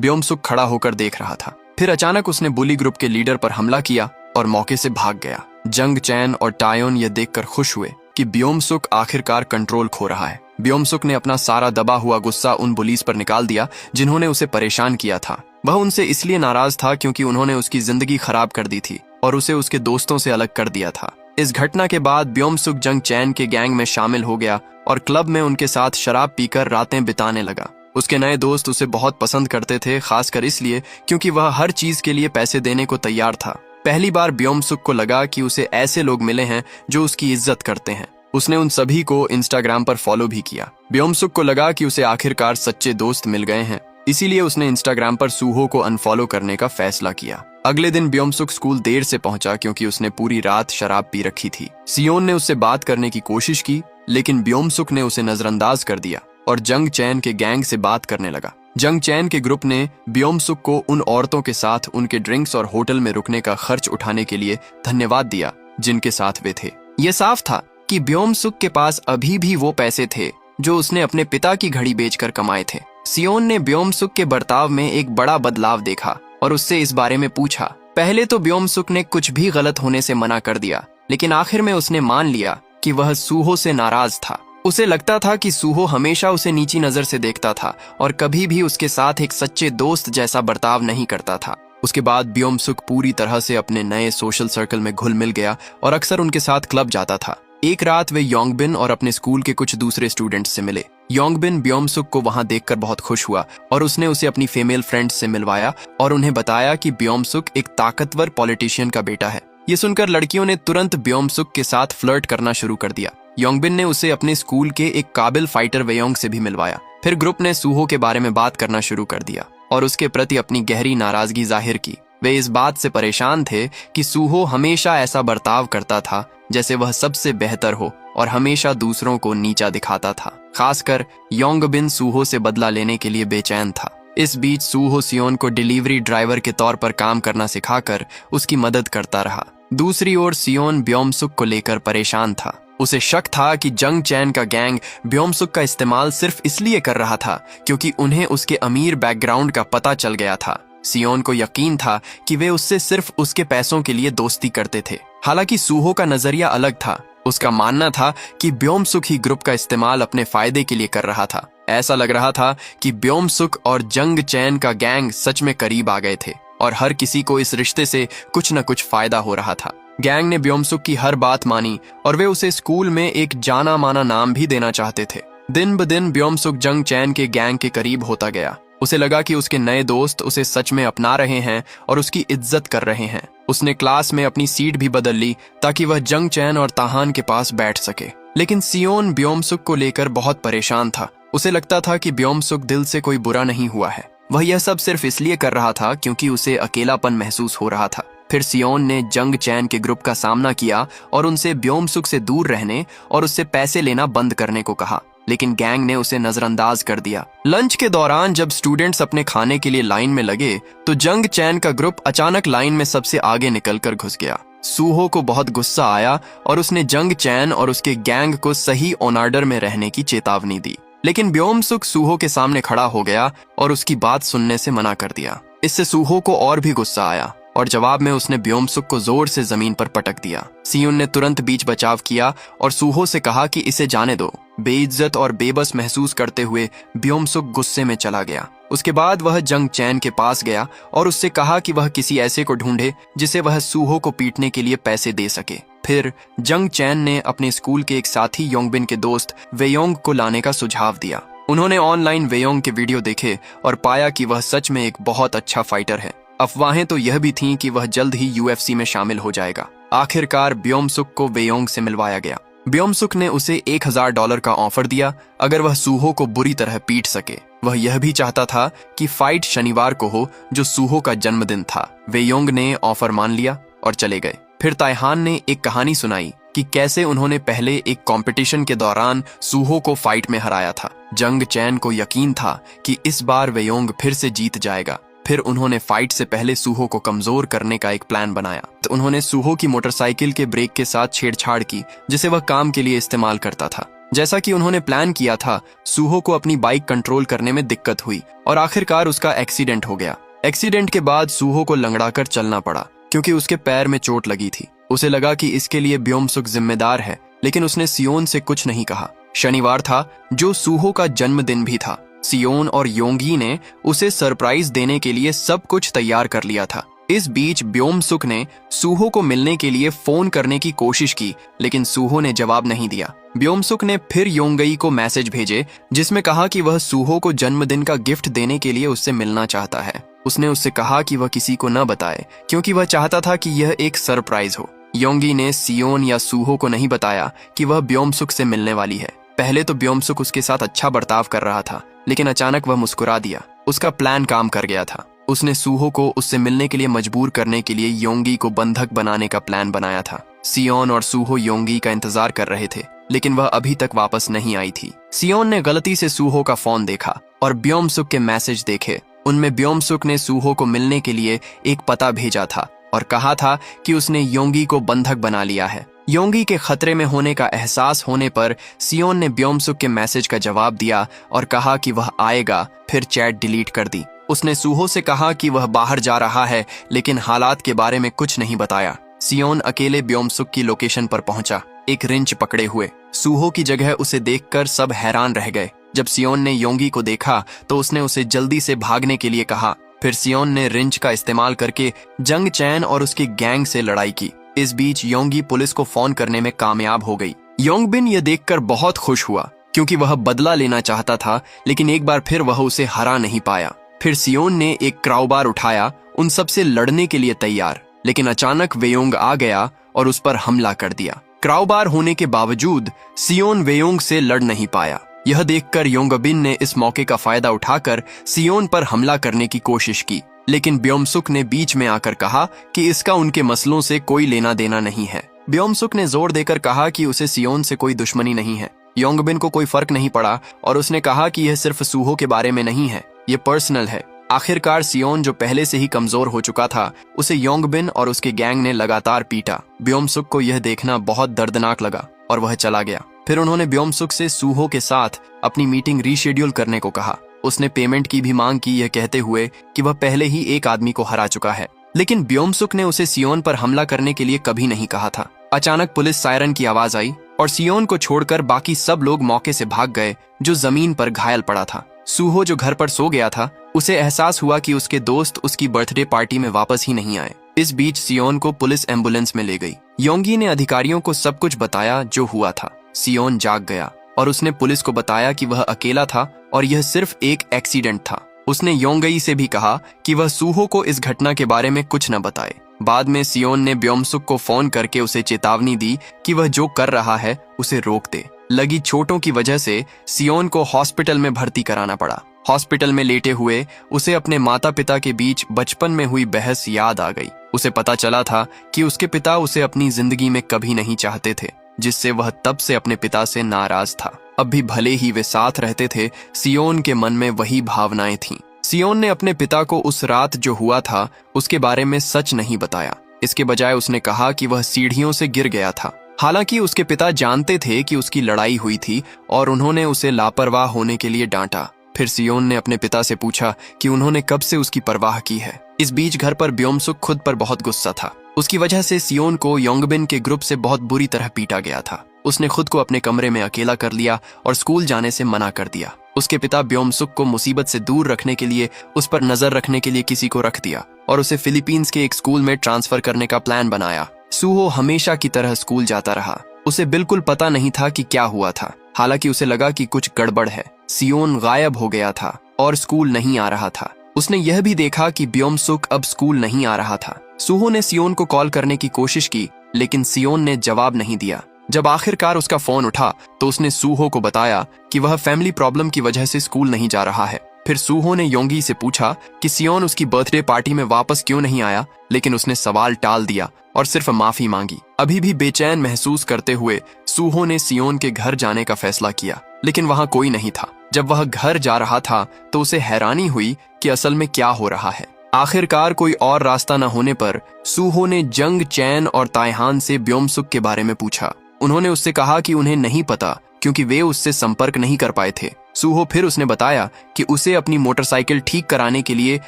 ब्योम-सुक खड़ा होकर देख रहा था। फिर अचानक उसने बुली ग्रुप के लीडर पर हमला किया और मौके से भाग गया। जंग चैन और टायोन ये देखकर खुश हुए कि ब्योम-सुक आखिरकार कंट्रोल खो रहा है। ब्योम-सुक ने अपना सारा दबा हुआ गुस्सा उन बुलीज पर निकाल दिया जिन्होंने उसे परेशान किया था। वह उनसे इसलिए नाराज था क्योंकि उन्होंने उसकी जिंदगी खराब कर दी थी और उसे उसके दोस्तों से अलग कर दिया था। इस घटना के बाद ब्योम-सुक जंग चैन के गैंग में शामिल हो गया और क्लब में उनके साथ शराब पीकर रातें बिताने लगा। उसके नए दोस्त उसे बहुत पसंद करते थे, खासकर इसलिए क्योंकि वह हर चीज के लिए पैसे देने को तैयार था। पहली बार ब्योम-सुक को लगा कि उसे ऐसे लोग मिले हैं जो उसकी इज्जत करते हैं। उसने उन सभी को इंस्टाग्राम पर फॉलो भी किया। ब्योम-सुक को लगा कि उसे आखिरकार सच्चे दोस्त मिल गए हैं, इसीलिए उसने इंस्टाग्राम पर सूहो को अनफॉलो करने का फैसला किया। अगले दिन ब्योम-सुक स्कूल देर से पहुंचा क्योंकि उसने पूरी रात शराब पी रखी थी। सियोन ने उससे बात करने की कोशिश की, लेकिन ब्योम-सुक ने उसे नजरअंदाज कर दिया और जंग चैन के गैंग से बात करने लगा। जंग चैन के ग्रुप ने ब्योम-सुक को उन औरतों के साथ उनके ड्रिंक्स और होटल में रुकने का खर्च उठाने के लिए धन्यवाद दिया जिनके साथ वे थे। ये साफ था कि ब्योम-सुक के पास अभी भी वो पैसे थे जो उसने अपने पिता की घड़ी बेचकर कमाए थे। सियोन ने ब्योम-सुक के बर्ताव में एक बड़ा बदलाव देखा और उससे इस बारे में पूछा। पहले तो ब्योम-सुक ने कुछ भी गलत होने से मना कर दिया, लेकिन आखिर में उसने मान लिया कि वह सूहो से नाराज था। उसे लगता था कि सूहो हमेशा उसे नीची नजर से देखता था और कभी भी उसके साथ एक सच्चे दोस्त जैसा बर्ताव नहीं करता था। उसके बाद ब्योम-सुक पूरी तरह से अपने नए सोशल सर्कल में घुल मिल गया और अक्सर उनके साथ क्लब जाता था। एक रात वे योंगबिन और अपने स्कूल के कुछ दूसरे स्टूडेंट्स से मिले। योंगबिन ब्योम-सुक को वहां देखकर बहुत खुश हुआ और उसने उसे अपनी फीमेल फ्रेंड्स से मिलवाया और उन्हें बताया कि ब्योम-सुक एक ताकतवर पॉलिटिशियन का बेटा है। ये सुनकर लड़कियों ने तुरंत ब्योम-सुक के साथ फ्लर्ट करना शुरू कर दिया। योंगबिन ने उसे अपने स्कूल के एक काबिल फाइटर वेयोंग से भी मिलवाया। फिर ग्रुप ने सूहो के बारे में बात करना शुरू कर दिया और उसके प्रति अपनी गहरी नाराजगी जाहिर की। वे इस बात से परेशान थे कि सूहो हमेशा ऐसा बर्ताव करता था जैसे वह सबसे बेहतर हो और हमेशा दूसरों को नीचा दिखाता था। खासकर योंगबिन सूहो से बदला लेने के लिए बेचैन था। इस बीच सूहो सियोन को डिलीवरी ड्राइवर के तौर पर काम करना सिखाकर उसकी मदद करता रहा। दूसरी ओर सियोन ब्योम-सुक को लेकर परेशान था। उसे शक था कि जंग चैन का गैंग ब्योम-सुक का इस्तेमाल सिर्फ इसलिए कर रहा था क्योंकि उन्हें उसके अमीर बैकग्राउंड का पता चल गया था। सियोन को यकीन था कि वे उससे सिर्फ उसके पैसों के लिए दोस्ती करते थे। हालांकि सूहो का नजरिया अलग था। उसका मानना था कि ब्योम-सुक ही ग्रुप का इस्तेमाल अपने फायदे के लिए कर रहा था। ऐसा लग रहा था कि ब्योम-सुक और जंग चैन का गैंग सच में करीब आ गए थे और हर किसी को इस रिश्ते से कुछ न कुछ फायदा हो रहा था। गैंग ने ब्योम-सुक की हर बात मानी और वे उसे स्कूल में एक जाना माना नाम भी देना चाहते थे। दिन ब दिन ब्योम-सुक जंग चैन के गैंग के करीब होता गया। उसे लगा कि उसके नए दोस्त उसे सच में अपना रहे हैं और उसकी इज्जत कर रहे हैं। उसने क्लास में अपनी सीट भी बदल ली ताकि वह जंग चैन और ताहान के पास बैठ सके। लेकिन सियोन ब्योम-सुक को लेकर बहुत परेशान था। उसे लगता था कि ब्योम-सुक दिल से कोई बुरा नहीं हुआ है। वह यह सब सिर्फ इसलिए कर रहा था क्योंकि उसे अकेलापन महसूस हो रहा था। फिर सियोन ने जंग चैन के ग्रुप का सामना किया और उनसे ब्योम-सुक से दूर रहने और उससे पैसे लेना बंद करने को कहा, लेकिन गैंग ने उसे नजरअंदाज कर दिया। लंच के दौरान जब स्टूडेंट्स अपने खाने के लिए लाइन में लगे तो जंग चैन का ग्रुप अचानक लाइन में सबसे आगे निकलकर घुस गया। सूहो को बहुत गुस्सा आया और उसने जंग चैन और उसके गैंग को सही ऑर्डर में रहने की चेतावनी दी। लेकिन ब्योम-सुक सूहो के सामने खड़ा हो गया और उसकी बात सुनने से मना कर दिया। इससे सूहो को और भी गुस्सा आया और जवाब में उसने ब्योम-सुक को जोर से जमीन पर पटक दिया। सियोन ने तुरंत बीच बचाव किया और सूहो से कहा कि इसे जाने दो। बेइज्जत और बेबस महसूस करते हुए ब्योम-सुक गुस्से में चला गया। उसके बाद वह जंग चैन के पास गया और उससे कहा कि वह किसी ऐसे को ढूंढे जिसे वह सूहो को पीटने के लिए पैसे दे सके। फिर जंग चैन ने अपने स्कूल के एक साथी योंगबिन के दोस्त वेयोंग को लाने का सुझाव दिया। उन्होंने ऑनलाइन वेयोंग के वीडियो देखे और पाया कि वह सच में एक बहुत अच्छा फाइटर है। अफवाहें तो यह भी थीं कि वह जल्द ही यूएफसी में शामिल हो जाएगा। आखिरकार ब्योम-सुक को वेयोंग से मिलवाया गया। ब्योम-सुक ने उसे $1000 का ऑफर दिया अगर वह सूहो को बुरी तरह पीट सके। वह यह भी चाहता था कि फाइट शनिवार को हो जो सूहो का जन्मदिन था। वेयोंग ने ऑफर मान लिया और चले गए। फिर ताइहान ने एक कहानी सुनाई कि कैसे उन्होंने पहले एक कंपटीशन के दौरान सूहो को फाइट में हराया था। जंग चैन को यकीन था कि इस बार वेयोंग फिर से जीत जाएगा। फिर उन्होंने फाइट से पहले सूहो को कमजोर करने का एक प्लान बनाया। तो उन्होंने सूहो की मोटरसाइकिल के ब्रेक के साथ छेड़छाड़ की, जिसे वह काम के लिए इस्तेमाल करता था। जैसा कि उन्होंने प्लान किया था, सूहो को अपनी बाइक कंट्रोल करने में दिक्कत हुई और आखिरकार उसका एक्सीडेंट हो गया। एक्सीडेंट के बाद सूहो को लंगड़ाकर चलना पड़ा क्योंकि उसके पैर में चोट लगी थी। उसे लगा कि इसके लिए ब्योम-सुक जिम्मेदार है, लेकिन उसने सियोन से कुछ नहीं कहा। शनिवार था, जो सूहो का जन्मदिन भी था। सियोन और योंगी ने उसे सरप्राइज देने के लिए सब कुछ तैयार कर लिया था। इस बीच ब्योम-सुक ने सूहो को मिलने के लिए फोन करने की कोशिश की, लेकिन सूहो ने जवाब नहीं दिया। ब्योम-सुक ने फिर योंगई को मैसेज भेजे, जिसमें कहा कि वह सूहो को जन्मदिन का गिफ्ट देने के लिए उससे मिलना चाहता है। उसने उससे कहा कि वह किसी को न बताए, क्योंकि वह चाहता था कि यह एक सरप्राइज हो। योंगी ने सियोन या सूहो को नहीं बताया कि वह ब्योम-सुक से मिलने वाली है। पहले तो ब्योम-सुक उसके साथ अच्छा बर्ताव कर रहा था, लेकिन अचानक वह मुस्कुरा दिया। उसका प्लान काम कर गया था। उसने सूहो को उससे मिलने के लिए मजबूर करने के लिए योंगी को बंधक बनाने का प्लान बनाया था। सियोन और सूहो योंगी का इंतजार कर रहे थे, लेकिन वह अभी तक वापस नहीं आई थी। सियोन ने गलती से सूहो का फोन देखा और ब्योम-सुक के मैसेज देखे। उनमें ब्योम-सुक ने सूहो को मिलने के लिए एक पता भेजा था और कहा था कि उसने योंगी को बंधक बना लिया है। योंगी के खतरे में होने का एहसास होने पर सियोन ने ब्योम-सुक के मैसेज का जवाब दिया और कहा कि वह आएगा। फिर चैट डिलीट कर दी। उसने सूहो से कहा कि वह बाहर जा रहा है, लेकिन हालात के बारे में कुछ नहीं बताया। सियोन अकेले ब्योम-सुक की लोकेशन पर पहुंचा, एक रिंच पकड़े हुए। सूहो की जगह उसे देखकर सब हैरान रह गए। जब सियोन ने योंगी को देखा तो उसने उसे जल्दी से भागने के लिए कहा। फिर सियोन ने रिंच का इस्तेमाल करके जंग चैन और उसकी गैंग से लड़ाई की। इस बीच योंगी पुलिस को फोन करने में कामयाब हो गई। योंगबिन यह देखकर बहुत खुश हुआ, क्योंकि वह बदला लेना चाहता था, लेकिन एक बार फिर वह उसे हरा नहीं पाया। फिर सियोन ने एक क्राउबार उठाया, उन सबसे लड़ने के लिए तैयार, लेकिन अचानक वेयोंग आ गया और उस पर हमला कर दिया। क्राउबार होने के बावजूद सियोन वेयोंग से लड़ नहीं पाया। यह देखकर योंगबिन ने इस मौके का फायदा उठाकर सियोन पर हमला करने की कोशिश की, लेकिन ब्योम-सुक ने बीच में आकर कहा कि इसका उनके मसलों से कोई लेना देना नहीं है। ब्योम-सुक ने जोर देकर कहा कि उसे सियोन से कोई दुश्मनी नहीं है। योंगबिन को कोई फर्क नहीं पड़ा और उसने कहा कि यह सिर्फ सूहो के बारे में नहीं है, ये पर्सनल है। आखिरकार सियोन, जो पहले से ही कमजोर हो चुका था, उसे योंगबिन और उसके गैंग ने लगातार पीटा। ब्योम-सुक को यह देखना बहुत दर्दनाक लगा और वह चला गया। फिर उन्होंने ब्योम-सुक से सूहो के साथ अपनी मीटिंग रीशेड्यूल करने को कहा। उसने पेमेंट की भी मांग की, यह कहते हुए कि वह पहले ही एक आदमी को हरा चुका है। लेकिन ब्योम-सुक ने उसे सियोन पर हमला करने के लिए कभी नहीं कहा था। अचानक पुलिस सायरन की आवाज आई और सियोन को छोड़कर बाकी सब लोग मौके से भाग गए, जो जमीन पर घायल पड़ा था। सूहो, जो घर पर सो गया था, उसे एहसास हुआ कि उसके दोस्त उसकी बर्थडे पार्टी में वापस ही नहीं आए। इस बीच सियोन को पुलिस एम्बुलेंस में ले गई। योंगी ने अधिकारियों को सब कुछ बताया जो हुआ था। सियोन जाग गया और उसने पुलिस को बताया कि वह अकेला था और यह सिर्फ एक एक्सीडेंट था। उसने योंगई से भी कहा कि वह सूहो को इस घटना के बारे में कुछ न बताए। बाद में सियोन ने ब्योम-सुक को फोन करके उसे चेतावनी दी कि वह जो कर रहा है उसे रोक दे। लगी चोटों की वजह से सियोन को हॉस्पिटल में भर्ती कराना पड़ा। हॉस्पिटल में लेटे हुए उसे अपने माता पिता के बीच बचपन में हुई बहस याद आ गई। उसे पता चला था कि उसके पिता उसे अपनी जिंदगी में कभी नहीं चाहते थे, जिससे वह तब से अपने पिता से नाराज था। अब भी भले ही वे साथ रहते थे, सियोन के मन में वही भावनाएं थीं। सियोन ने अपने पिता को उस रात जो हुआ था उसके बारे में सच नहीं बताया। इसके बजाय उसने कहा कि वह सीढ़ियों से गिर गया था। हालांकि उसके पिता जानते थे कि उसकी लड़ाई हुई थी और उन्होंने उसे लापरवाह होने के लिए डांटा। फिर सियोन ने अपने पिता से पूछा कि उन्होंने कब से उसकी परवाह की है। इस बीच घर पर ब्योम-सुक खुद पर बहुत गुस्सा था। उसकी वजह से सियोन को योंगबिन के ग्रुप से बहुत बुरी तरह पीटा गया था। उसने खुद को अपने कमरे में अकेला कर लिया और स्कूल जाने से मना कर दिया। उसके पिता ब्योम-सुक को मुसीबत से दूर रखने के लिए उस पर नजर रखने के लिए किसी को रख दिया और उसे फिलीपींस के एक स्कूल में ट्रांसफर करने का प्लान बनाया। सूहो हमेशा की तरह स्कूल जाता रहा। उसे बिल्कुल पता नहीं था कि क्या हुआ था। हालांकि उसे लगा कि कुछ गड़बड़ है। सियोन गायब हो गया था और स्कूल नहीं आ रहा था। उसने यह भी देखा कि ब्योम-सुक अब स्कूल नहीं आ रहा था। सूहो ने सियोन को कॉल करने की कोशिश की, लेकिन सियोन ने जवाब नहीं दिया। जब आखिरकार उसका फोन उठा तो उसने सूहो को बताया कि वह फैमिली प्रॉब्लम की वजह से स्कूल नहीं जा रहा है। फिर सूहो ने योंगी से पूछा कि सियोन उसकी बर्थडे पार्टी में वापस क्यों नहीं आया, लेकिन उसने सवाल टाल दिया और सिर्फ माफी मांगी। अभी भी बेचैन महसूस करते हुए सूहो ने सियोन के घर जाने का फैसला किया, लेकिन वहां कोई नहीं था। जब वह घर जा रहा था तो उसे हैरानी हुई कि असल में क्या हो रहा है। आखिरकार कोई और रास्ता न होने पर सूहो ने जंग चैन और ताइहान से ब्योमसुक के बारे में पूछा। उन्होंने उससे कहा कि उन्हें नहीं पता क्योंकि वे उससे संपर्क नहीं कर पाए थे। सूहो फिर उसने बताया कि उसे अपनी मोटरसाइकिल ठीक कराने के लिए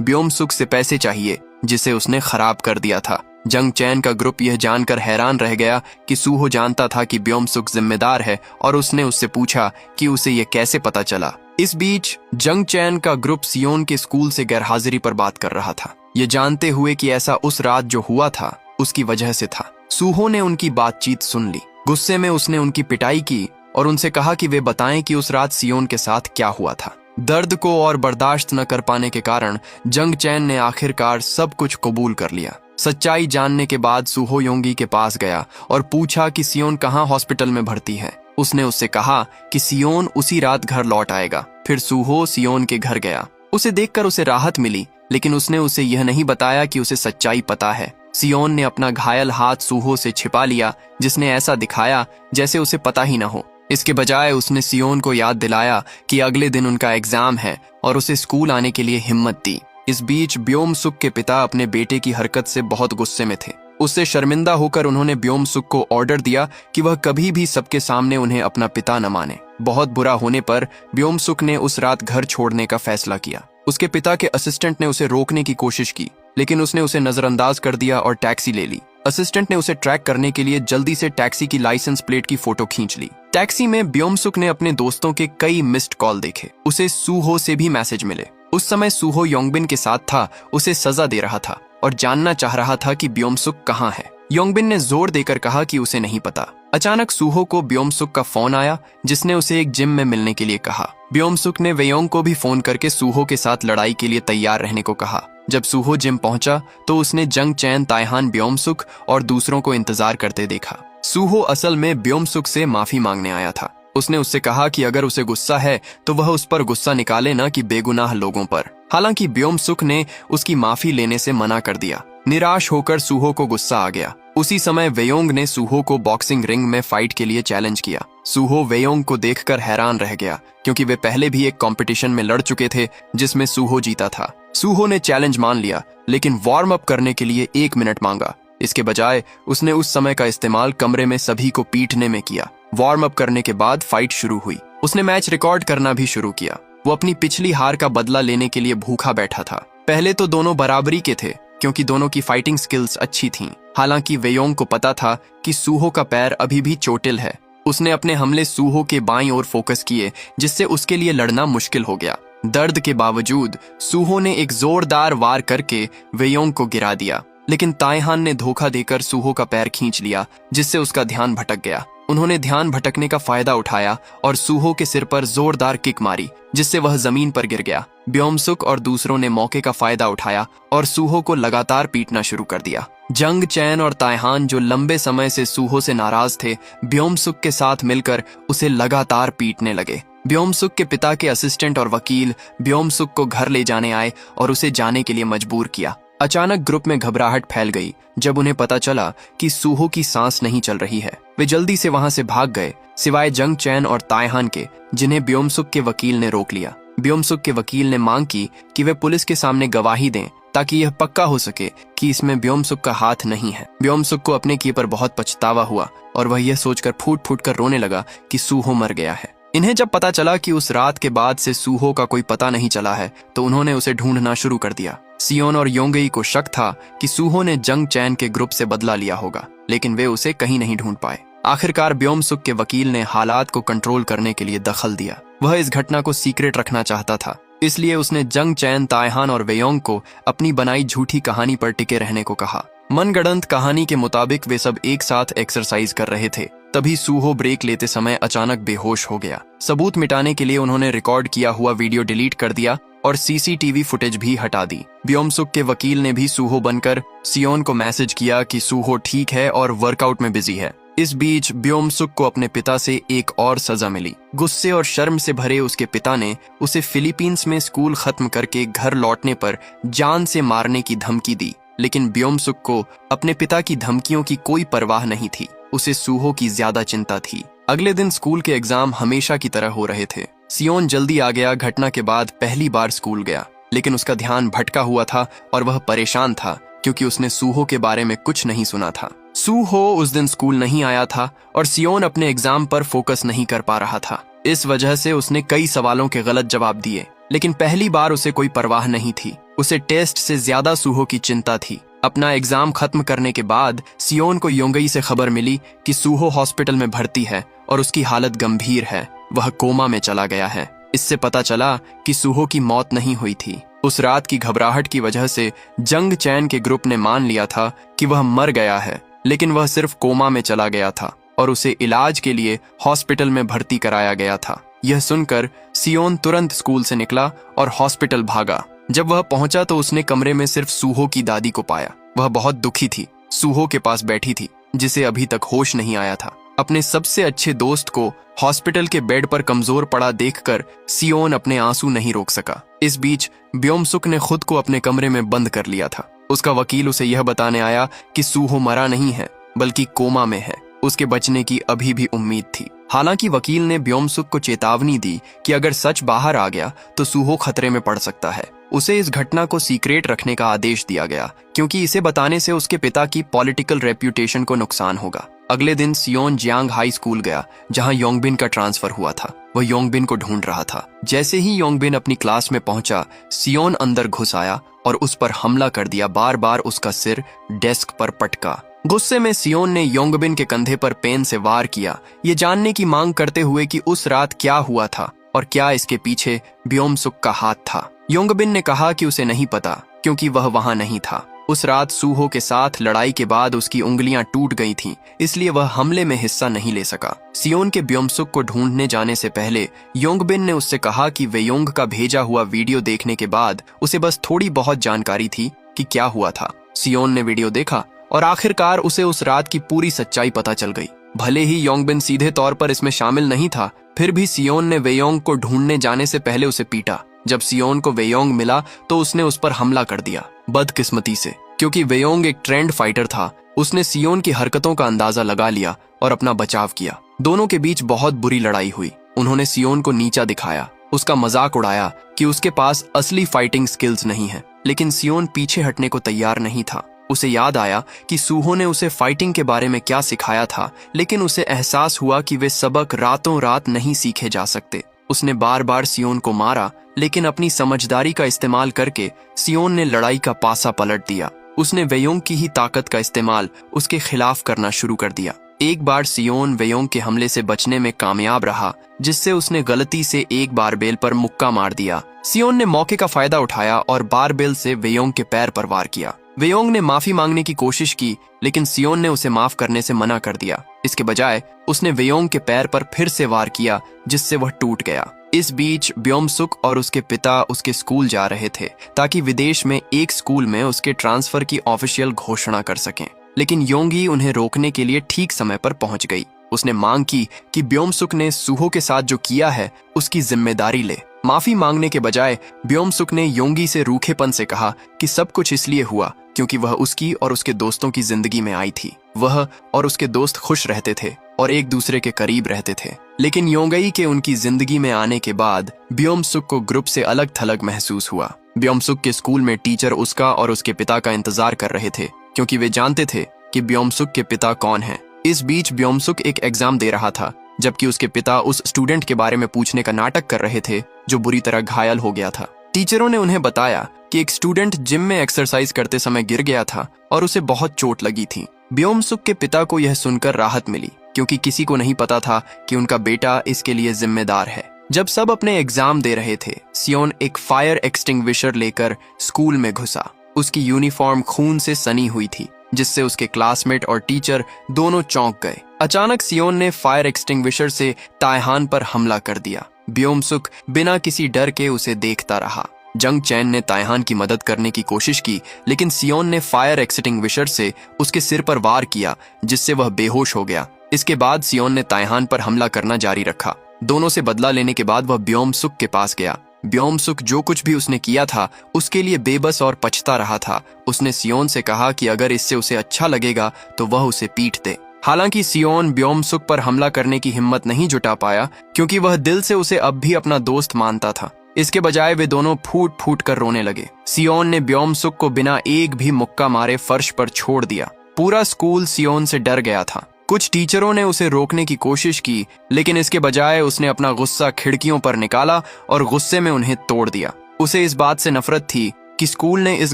ब्योमसुक से पैसे चाहिए, जिसे उसने खराब कर दिया था। जंग चैन का ग्रुप यह जानकर हैरान रह गया कि सूहो जानता था कि ब्योमसुक जिम्मेदार है और उसने उससे पूछा कि उसे यह कैसे पता चला। इस बीच जंग चैन का ग्रुप सियोन के स्कूल से गैरहाजिरी पर बात कर रहा था, ये जानते हुए कि ऐसा उस रात जो हुआ था उसकी वजह से था। सूहो ने उनकी बातचीत सुन ली। गुस्से में उसने उनकी पिटाई की और उनसे कहा कि वे बताएं कि उस रात सियोन के साथ क्या हुआ था। दर्द को और बर्दाश्त न कर पाने के कारण जंग चैन ने आखिरकार सब कुछ कबूल कर लिया। सच्चाई जानने के बाद सूहो योंगी के पास गया और पूछा कि सियोन कहाँ हॉस्पिटल में भर्ती है। उसने उससे कहा कि सियोन उसी रात घर लौट आएगा। फिर सूहो सियोन के घर गया। उसे देखकर उसे राहत मिली, लेकिन उसने उसे यह नहीं बताया कि उसे सच्चाई पता है। सियोन ने अपना घायल हाथ सूहो से छिपा लिया, जिसने ऐसा दिखाया जैसे उसे पता ही न हो। इसके बजाय उसने सियोन को याद दिलाया कि अगले दिन उनका एग्जाम है और उसे स्कूल आने के लिए हिम्मत दी। इस बीच ब्योमसुक के पिता अपने बेटे की हरकत से बहुत गुस्से में थे। उससे शर्मिंदा होकर उन्होंने ब्योमसुक को ऑर्डर दिया कि वह कभी भी सबके सामने उन्हें अपना पिता न माने। बहुत बुरा होने पर ब्योमसुक ने उस रात घर छोड़ने का फैसला किया। उसके पिता के असिस्टेंट ने उसे रोकने की कोशिश की, लेकिन उसने उसे नजरअंदाज कर दिया और टैक्सी ले ली। असिस्टेंट ने उसे ट्रैक करने के लिए जल्दी से टैक्सी की लाइसेंस प्लेट की फोटो खींच ली। टैक्सी में ब्योमसुक ने अपने दोस्तों के कई मिस्ड कॉल देखे। उसे सूहो से भी मैसेज मिले। उस समय सूहो योंगबिन के साथ था, उसे सजा दे रहा था और जानना चाह रहा था कि ब्योमसुक कहाँ है। योंगबिन ने जोर देकर कहा कि उसे नहीं पता। अचानक सूहो को ब्योमसुक का फोन आया, जिसने उसे एक जिम में मिलने के लिए कहा। ब्योमसुक ने वेयोंग को भी फोन करके सूहो के साथ लड़ाई के लिए तैयार रहने को कहा। जब सूहो जिम पहुंचा तो उसने जंग चैन, ताइहान, ब्योमसुक और दूसरों को इंतजार करते देखा। सूहो असल में ब्योमसुक से माफी मांगने आया था। उसने उससे कहा कि अगर उसे गुस्सा है तो वह उस पर गुस्सा निकाले, न कि बेगुनाह लोगों पर। हालांकि ब्योमसुक ने उसकी माफी लेने से मना कर दिया। निराश होकर सूहो को गुस्सा आ गया। उसी समय वेयोंग ने सूहो को बॉक्सिंग रिंग में फाइट के लिए चैलेंज किया। सूहो वेयोंग को देखकर हैरान रह गया, क्योंकि वे पहले भी एक कंपटीशन में लड़ चुके थे जिसमें सूहो जीता था। सूहो ने चैलेंज मान लिया, लेकिन वार्म अप करने के लिए 1 मिनट मांगा। इसके बजाय उसने उस समय का इस्तेमाल कमरे में सभी को पीटने में किया। वार्म अप करने के बाद फाइट शुरू हुई। उसने मैच रिकॉर्ड करना भी शुरू किया। वो अपनी पिछली हार का बदला लेने के लिए भूखा बैठा था। पहले तो दोनों बराबरी के थे, क्योंकि दोनों की फाइटिंग स्किल्स अच्छी थीं। हालांकि वेयोंग को पता था कि सूहो का पैर अभी भी चोटिल है। उसने अपने हमले सूहो के बाईं ओर फोकस किए, जिससे उसके लिए लड़ना मुश्किल हो गया। दर्द के बावजूद सूहो ने एक जोरदार वार करके वेयोंग को गिरा दिया, लेकिन ताइहान ने धोखा देकर सूहो का पैर खींच लिया, जिससे उसका ध्यान भटक गया। उन्होंने ध्यान भटकने का फायदा उठाया और सूहो के सिर पर जोरदार किक मारी, जिससे वह जमीन पर गिर गया। ब्योमसुक और दूसरों ने मौके का फायदा उठाया और सूहो को लगातार पीटना शुरू कर दिया। जंग चैन और ताइहान, जो लंबे समय से सूहो से नाराज थे, ब्योमसुक के साथ मिलकर उसे लगातार पीटने लगे। ब्योमसुक के पिता के असिस्टेंट और वकील ब्योमसुक को घर ले जाने आए और उसे जाने के लिए मजबूर किया। अचानक ग्रुप में घबराहट फैल गई जब उन्हें पता चला कि सूहो की सांस नहीं चल रही है। वे जल्दी से वहां से भाग गए, सिवाय जंग चैन और ताइहान के, जिन्हें ब्योमसुक के वकील ने रोक लिया। ब्योमसुक के वकील ने मांग की कि वे पुलिस के सामने गवाही दें, ताकि यह पक्का हो सके कि इसमें ब्योमसुक का हाथ नहीं है। ब्योमसुक को अपने किए पर बहुत पछतावा हुआ और वह यह सोचकर फूट फूट कर रोने लगा कि सूहो मर गया है। इन्हें जब पता चला कि उस रात के बाद से सूहो का कोई पता नहीं चला है, तो उन्होंने उसे ढूंढना शुरू कर दिया। सियोन और योंगई को शक था कि सूहो ने जंग चैन के ग्रुप से बदला लिया होगा, लेकिन वे उसे कहीं नहीं ढूंढ पाए। आखिरकार ब्योमसुक के वकील ने हालात को कंट्रोल करने के लिए दखल दिया। वह इस घटना को सीक्रेट रखना चाहता था, इसलिए उसने जंग चैन, ताइहान और वेयोंग को अपनी बनाई झूठी कहानी पर टिके रहने को कहा। मनगढ़ंत कहानी के मुताबिक वे सब एक साथ एक्सरसाइज कर रहे थे। तभी सूहो ब्रेक लेते समय अचानक बेहोश हो गया। सबूत मिटाने के लिए उन्होंने रिकॉर्ड किया हुआ वीडियो डिलीट कर दिया और सीसीटीवी फुटेज भी हटा दी। ब्योमसुक के वकील ने भी सूहो बनकर सियोन को मैसेज किया कि सूहो ठीक है और वर्कआउट में बिजी है। इस बीच ब्योम-सुक को अपने पिता से एक और सजा मिली। गुस्से और शर्म से भरे उसके पिता ने उसे फिलीपींस में स्कूल खत्म करके घर लौटने पर जान से मारने की धमकी दी। लेकिन ब्योम-सुक को अपने पिता की धमकियों की कोई परवाह नहीं थी। उसे सूहो की ज्यादा चिंता थी। अगले दिन स्कूल के एग्जाम हमेशा की तरह हो रहे थे। सियोन जल्दी आ गया। घटना के बाद पहली बार स्कूल गया, लेकिन उसका ध्यान भटका हुआ था और वह परेशान था क्योंकि उसने सूहो के बारे में कुछ नहीं सुना था। सूहो उस दिन स्कूल नहीं आया था और सियोन अपने एग्जाम पर फोकस नहीं कर पा रहा था। इस वजह से उसने कई सवालों के गलत जवाब दिए, लेकिन पहली बार उसे कोई परवाह नहीं थी। उसे टेस्ट से ज्यादा सूहो की चिंता थी। अपना एग्जाम खत्म करने के बाद सियोन को योंगई से खबर मिली कि सूहो हॉस्पिटल में भर्ती है और उसकी हालत गंभीर है। वह कोमा में चला गया है। इससे पता चला कि सूहो की मौत नहीं हुई थी। उस रात की घबराहट की वजह से जंग चैन के ग्रुप ने मान लिया था कि वह मर गया है, लेकिन वह सिर्फ कोमा में चला गया था और उसे इलाज के लिए हॉस्पिटल में भर्ती कराया गया था। यह सुनकर सियोन तुरंत स्कूल से निकला और हॉस्पिटल भागा। जब वह पहुंचा तो उसने कमरे में सिर्फ सूहो की दादी को पाया। वह बहुत दुखी थी। सूहो के पास बैठी थी, जिसे अभी तक होश नहीं आया था। अपने सबसे अच्छे दोस्त को हॉस्पिटल के बेड पर कमजोर पड़ा देखकर सियोन अपने आंसू नहीं रोक सका। इस बीच ब्योम-सुक ने खुद को अपने कमरे में बंद कर लिया था। उसका वकील उसे यह बताने आया कि सूहो मरा नहीं है, बल्कि कोमा में है। उसके बचने की अभी भी उम्मीद थी। हालांकि वकील ने ब्योम-सुक को चेतावनी दी कि अगर सच बाहर आ गया तो सूहो खतरे में पड़ सकता है। उसे इस घटना को सीक्रेट रखने का आदेश दिया गया, क्योंकि इसे बताने से उसके पिता की पॉलिटिकल रेप्यूटेशन को नुकसान होगा। अगले दिन सियोन जियांग हाई स्कूल गया, जहां योंगबिन का ट्रांसफर हुआ था। वह योंगबिन को ढूंढ रहा था। जैसे ही योंगबिन अपनी क्लास में पहुंचा, सियोन अंदर घुस आया और उस पर हमला कर दिया। बार बार उसका सिर डेस्क पर पटका। गुस्से में सियोन ने योंगबिन के कंधे पर पेन से वार किया, ये जानने की मांग करते हुए कि उस रात क्या हुआ था और क्या इसके पीछे ब्योम-सुक का हाथ था। योंगबिन ने कहा कि उसे नहीं पता, क्योंकि वह वहां नहीं था। उस रात सूहो के साथ लड़ाई के बाद उसकी उंगलियां टूट गई थीं, इसलिए वह हमले में हिस्सा नहीं ले सका। सियोन के ब्योम-सुक को ढूंढने जाने से पहले योंगबिन ने उससे कहा कि वेयोंग का भेजा हुआ वीडियो देखने के बाद उसे बस थोड़ी बहुत जानकारी थी कि क्या हुआ था। सियोन ने वीडियो देखा और आखिरकार उसे उस रात की पूरी सच्चाई पता चल गई। भले ही योंगबिन सीधे तौर पर इसमें शामिल नहीं था, फिर भी सियोन ने वेयोंग को ढूंढने जाने से पहले उसे पीटा। जब सियोन को वेयोंग मिला तो उसने उस पर हमला कर दिया। बदकिस्मती से, क्योंकि वेयोंग एक ट्रेंड फाइटर था, उसने सियोन की हरकतों का अंदाजा लगा लिया और अपना बचाव किया। दोनों के बीच बहुत बुरी लड़ाई हुई। उन्होंने सियोन को नीचा दिखाया, उसका मजाक उड़ाया कि उसके पास असली फाइटिंग स्किल्स नहीं है। लेकिन सियोन पीछे हटने को तैयार नहीं था। उसे याद आया कि सूहो ने उसे फाइटिंग के बारे में क्या सिखाया था, लेकिन उसे एहसास हुआ कि वे सबक रातों रात नहीं सीखे जा सकते। उसने बार बार सियोन को मारा, लेकिन अपनी समझदारी का इस्तेमाल करके सियोन ने लड़ाई का पासा पलट दिया। उसने वेयोंग की ही ताकत का इस्तेमाल उसके खिलाफ करना शुरू कर दिया। एक बार सियोन वेयोंग के हमले से बचने में कामयाब रहा, जिससे उसने गलती से एक बारबेल पर मुक्का मार दिया। सियोन ने मौके का फायदा उठाया और बारबेल से वेयोंग के पैर पर वार किया। वेयोंग ने माफी मांगने की कोशिश की, लेकिन सियोन ने उसे माफ करने से मना कर दिया। इसके बजाय उसने वेयोंग के पैर पर फिर से वार किया, जिससे वह टूट गया। इस बीच ब्योम-सुक और उसके पिता उसके स्कूल जा रहे थे, ताकि विदेश में एक स्कूल में उसके ट्रांसफर की ऑफिशियल घोषणा कर सकें। लेकिन योंगी उन्हें रोकने के लिए ठीक समय पर पहुंच गई। उसने मांग की कि ब्योम-सुक ने सूहो के साथ जो किया है उसकी जिम्मेदारी ले। माफी मांगने के बजाय ब्योम-सुक ने योंगी से रूखेपन से कहा कि सब कुछ इसलिए हुआ क्योंकि वह उसकी और उसके दोस्तों की जिंदगी में आई थी। वह और उसके दोस्त खुश रहते थे और एक दूसरे के करीब रहते थे। लेकिन योंगई के उनकी जिंदगी में आने के बाद ब्योम-सुक को ग्रुप से अलग थलग महसूस हुआ। ब्योम-सुक के स्कूल में टीचर उसका और उसके पिता का इंतजार कर रहे थे, क्योंकि वे जानते थे कि ब्योम-सुक के पिता कौन हैं। इस बीच ब्योम-सुक एक एग्जाम दे रहा था, जबकि उसके पिता उस स्टूडेंट के बारे में पूछने का नाटक कर रहे थे जो बुरी तरह घायल हो गया था। टीचरों ने उन्हें बताया कि एक स्टूडेंट जिम में एक्सरसाइज करते समय गिर गया था और उसे बहुत चोट लगी थी। ब्योम-सुक के पिता को यह सुनकर राहत मिली, क्योंकि किसी को नहीं पता था कि उनका बेटा इसके लिए जिम्मेदार है। जब सब अपने एग्जाम दे रहे थे, सियोन एक फायर एक्सटिंग्विशर लेकर स्कूल में घुसा। उसकी यूनिफॉर्म खून से सनी हुई थी, जिससे उसके क्लासमेट और टीचर दोनों चौंक गए। अचानक सियोन ने फायर एक्सटिंग्विशर से तायहान पर हमला कर दिया। ब्योम-सुक बिना किसी डर के उसे देखता रहा। जंग चैन ने तायहान की मदद करने की कोशिश की, लेकिन सियोन ने फायर एक्सटिंग्विशर से उसके सिर पर वार किया, जिससे वह बेहोश हो गया। इसके बाद सियोन ने तायहान पर हमला करना जारी रखा। दोनों से बदला लेने के बाद वह ब्योम-सुक के पास गया। ब्योम-सुक जो कुछ भी उसने किया था उसके लिए बेबस और पछता रहा था। उसने सियोन से कहा कि अगर इससे उसे अच्छा लगेगा तो वह उसे पीट दे। हालांकि सियोन ब्योम-सुक पर हमला करने की हिम्मत नहीं जुटा पाया, क्योंकि वह दिल से उसे अब भी अपना दोस्त मानता था। इसके बजाय वे दोनों फूट फूट कर रोने लगे। सियोन ने ब्योम-सुक को बिना एक भी मुक्का मारे फर्श पर छोड़ दिया। पूरा स्कूल सियोन से डर गया था। कुछ टीचरों ने उसे रोकने की कोशिश की, लेकिन इसके बजाय उसने अपना गुस्सा खिड़कियों पर निकाला और गुस्से में उन्हें तोड़ दिया। उसे इस बात से नफरत थी कि स्कूल ने इस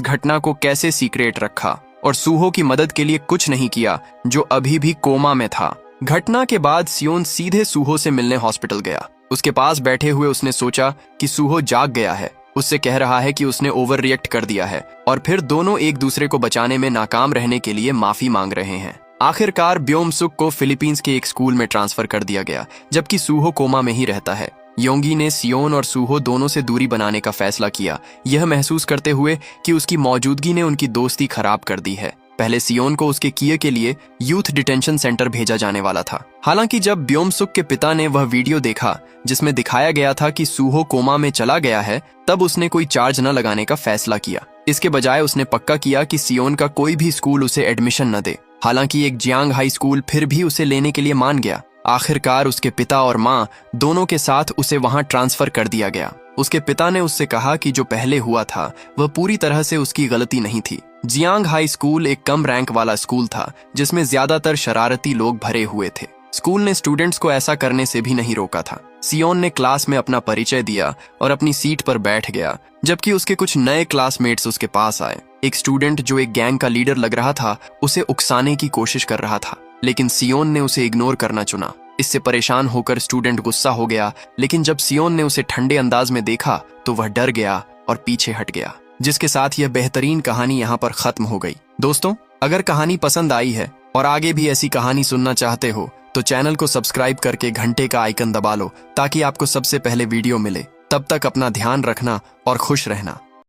घटना को कैसे सीक्रेट रखा और सूहो की मदद के लिए कुछ नहीं किया, जो अभी भी कोमा में था। घटना के बाद सियोन सीधे सूहो से मिलने हॉस्पिटल गया। उसके पास बैठे हुए उसने सोचा कि सूहो जाग गया है, उससे कह रहा है कि उसने ओवर रिएक्ट कर दिया है, और फिर दोनों एक दूसरे को बचाने में नाकाम रहने के लिए माफी मांग रहे हैं। आखिरकार ब्योम-सुक को फिलीपींस के एक स्कूल में ट्रांसफर कर दिया गया, जबकि सूहो कोमा में ही रहता है। योंगी ने सियोन और सूहो दोनों से दूरी बनाने का फैसला किया, यह महसूस करते हुए कि उसकी मौजूदगी ने उनकी दोस्ती खराब कर दी है। पहले सियोन को उसके किए के लिए यूथ डिटेंशन सेंटर भेजा जाने वाला था। हालांकि जब ब्योम-सुक के पिता ने वह वीडियो देखा जिसमें दिखाया गया था कि सूहो कोमा में चला गया है, तब उसने कोई चार्ज न लगाने का फैसला किया। इसके बजाय उसने पक्का किया कि सियोन का कोई भी स्कूल उसे एडमिशन न दे। हालांकि एक जियांग हाई स्कूल फिर भी उसे लेने के लिए मान गया। आखिरकार उसके पिता और माँ दोनों के साथ उसे वहां ट्रांसफर कर दिया गया। उसके पिता ने उससे कहा कि जो पहले हुआ था वह पूरी तरह से उसकी गलती नहीं थी। जियांग हाई स्कूल एक कम रैंक वाला स्कूल था, जिसमें ज्यादातर शरारती लोग भरे हुए थे। स्कूल ने स्टूडेंट्स को ऐसा करने से भी नहीं रोका था। सियोन ने क्लास में अपना परिचय दिया और अपनी सीट पर बैठ गया, जबकि उसके कुछ नए क्लासमेट्स उसके पास आए। एक स्टूडेंट जो एक गैंग का लीडर लग रहा था उसे उकसाने की कोशिश कर रहा था, लेकिन सियोन ने उसे इग्नोर करना चुना। इससे परेशान होकर स्टूडेंट गुस्सा हो गया, लेकिन जब सियोन ने उसे ठंडे अंदाज में देखा तो वह डर गया और पीछे हट गया। जिसके साथ यह बेहतरीन कहानी यहाँ पर खत्म हो गई। दोस्तों, अगर कहानी पसंद आई है और आगे भी ऐसी कहानी सुनना चाहते हो तो चैनल को सब्सक्राइब करके घंटे का आइकन दबा लो, ताकि आपको सबसे पहले वीडियो मिले। तब तक अपना ध्यान रखना और खुश रहना।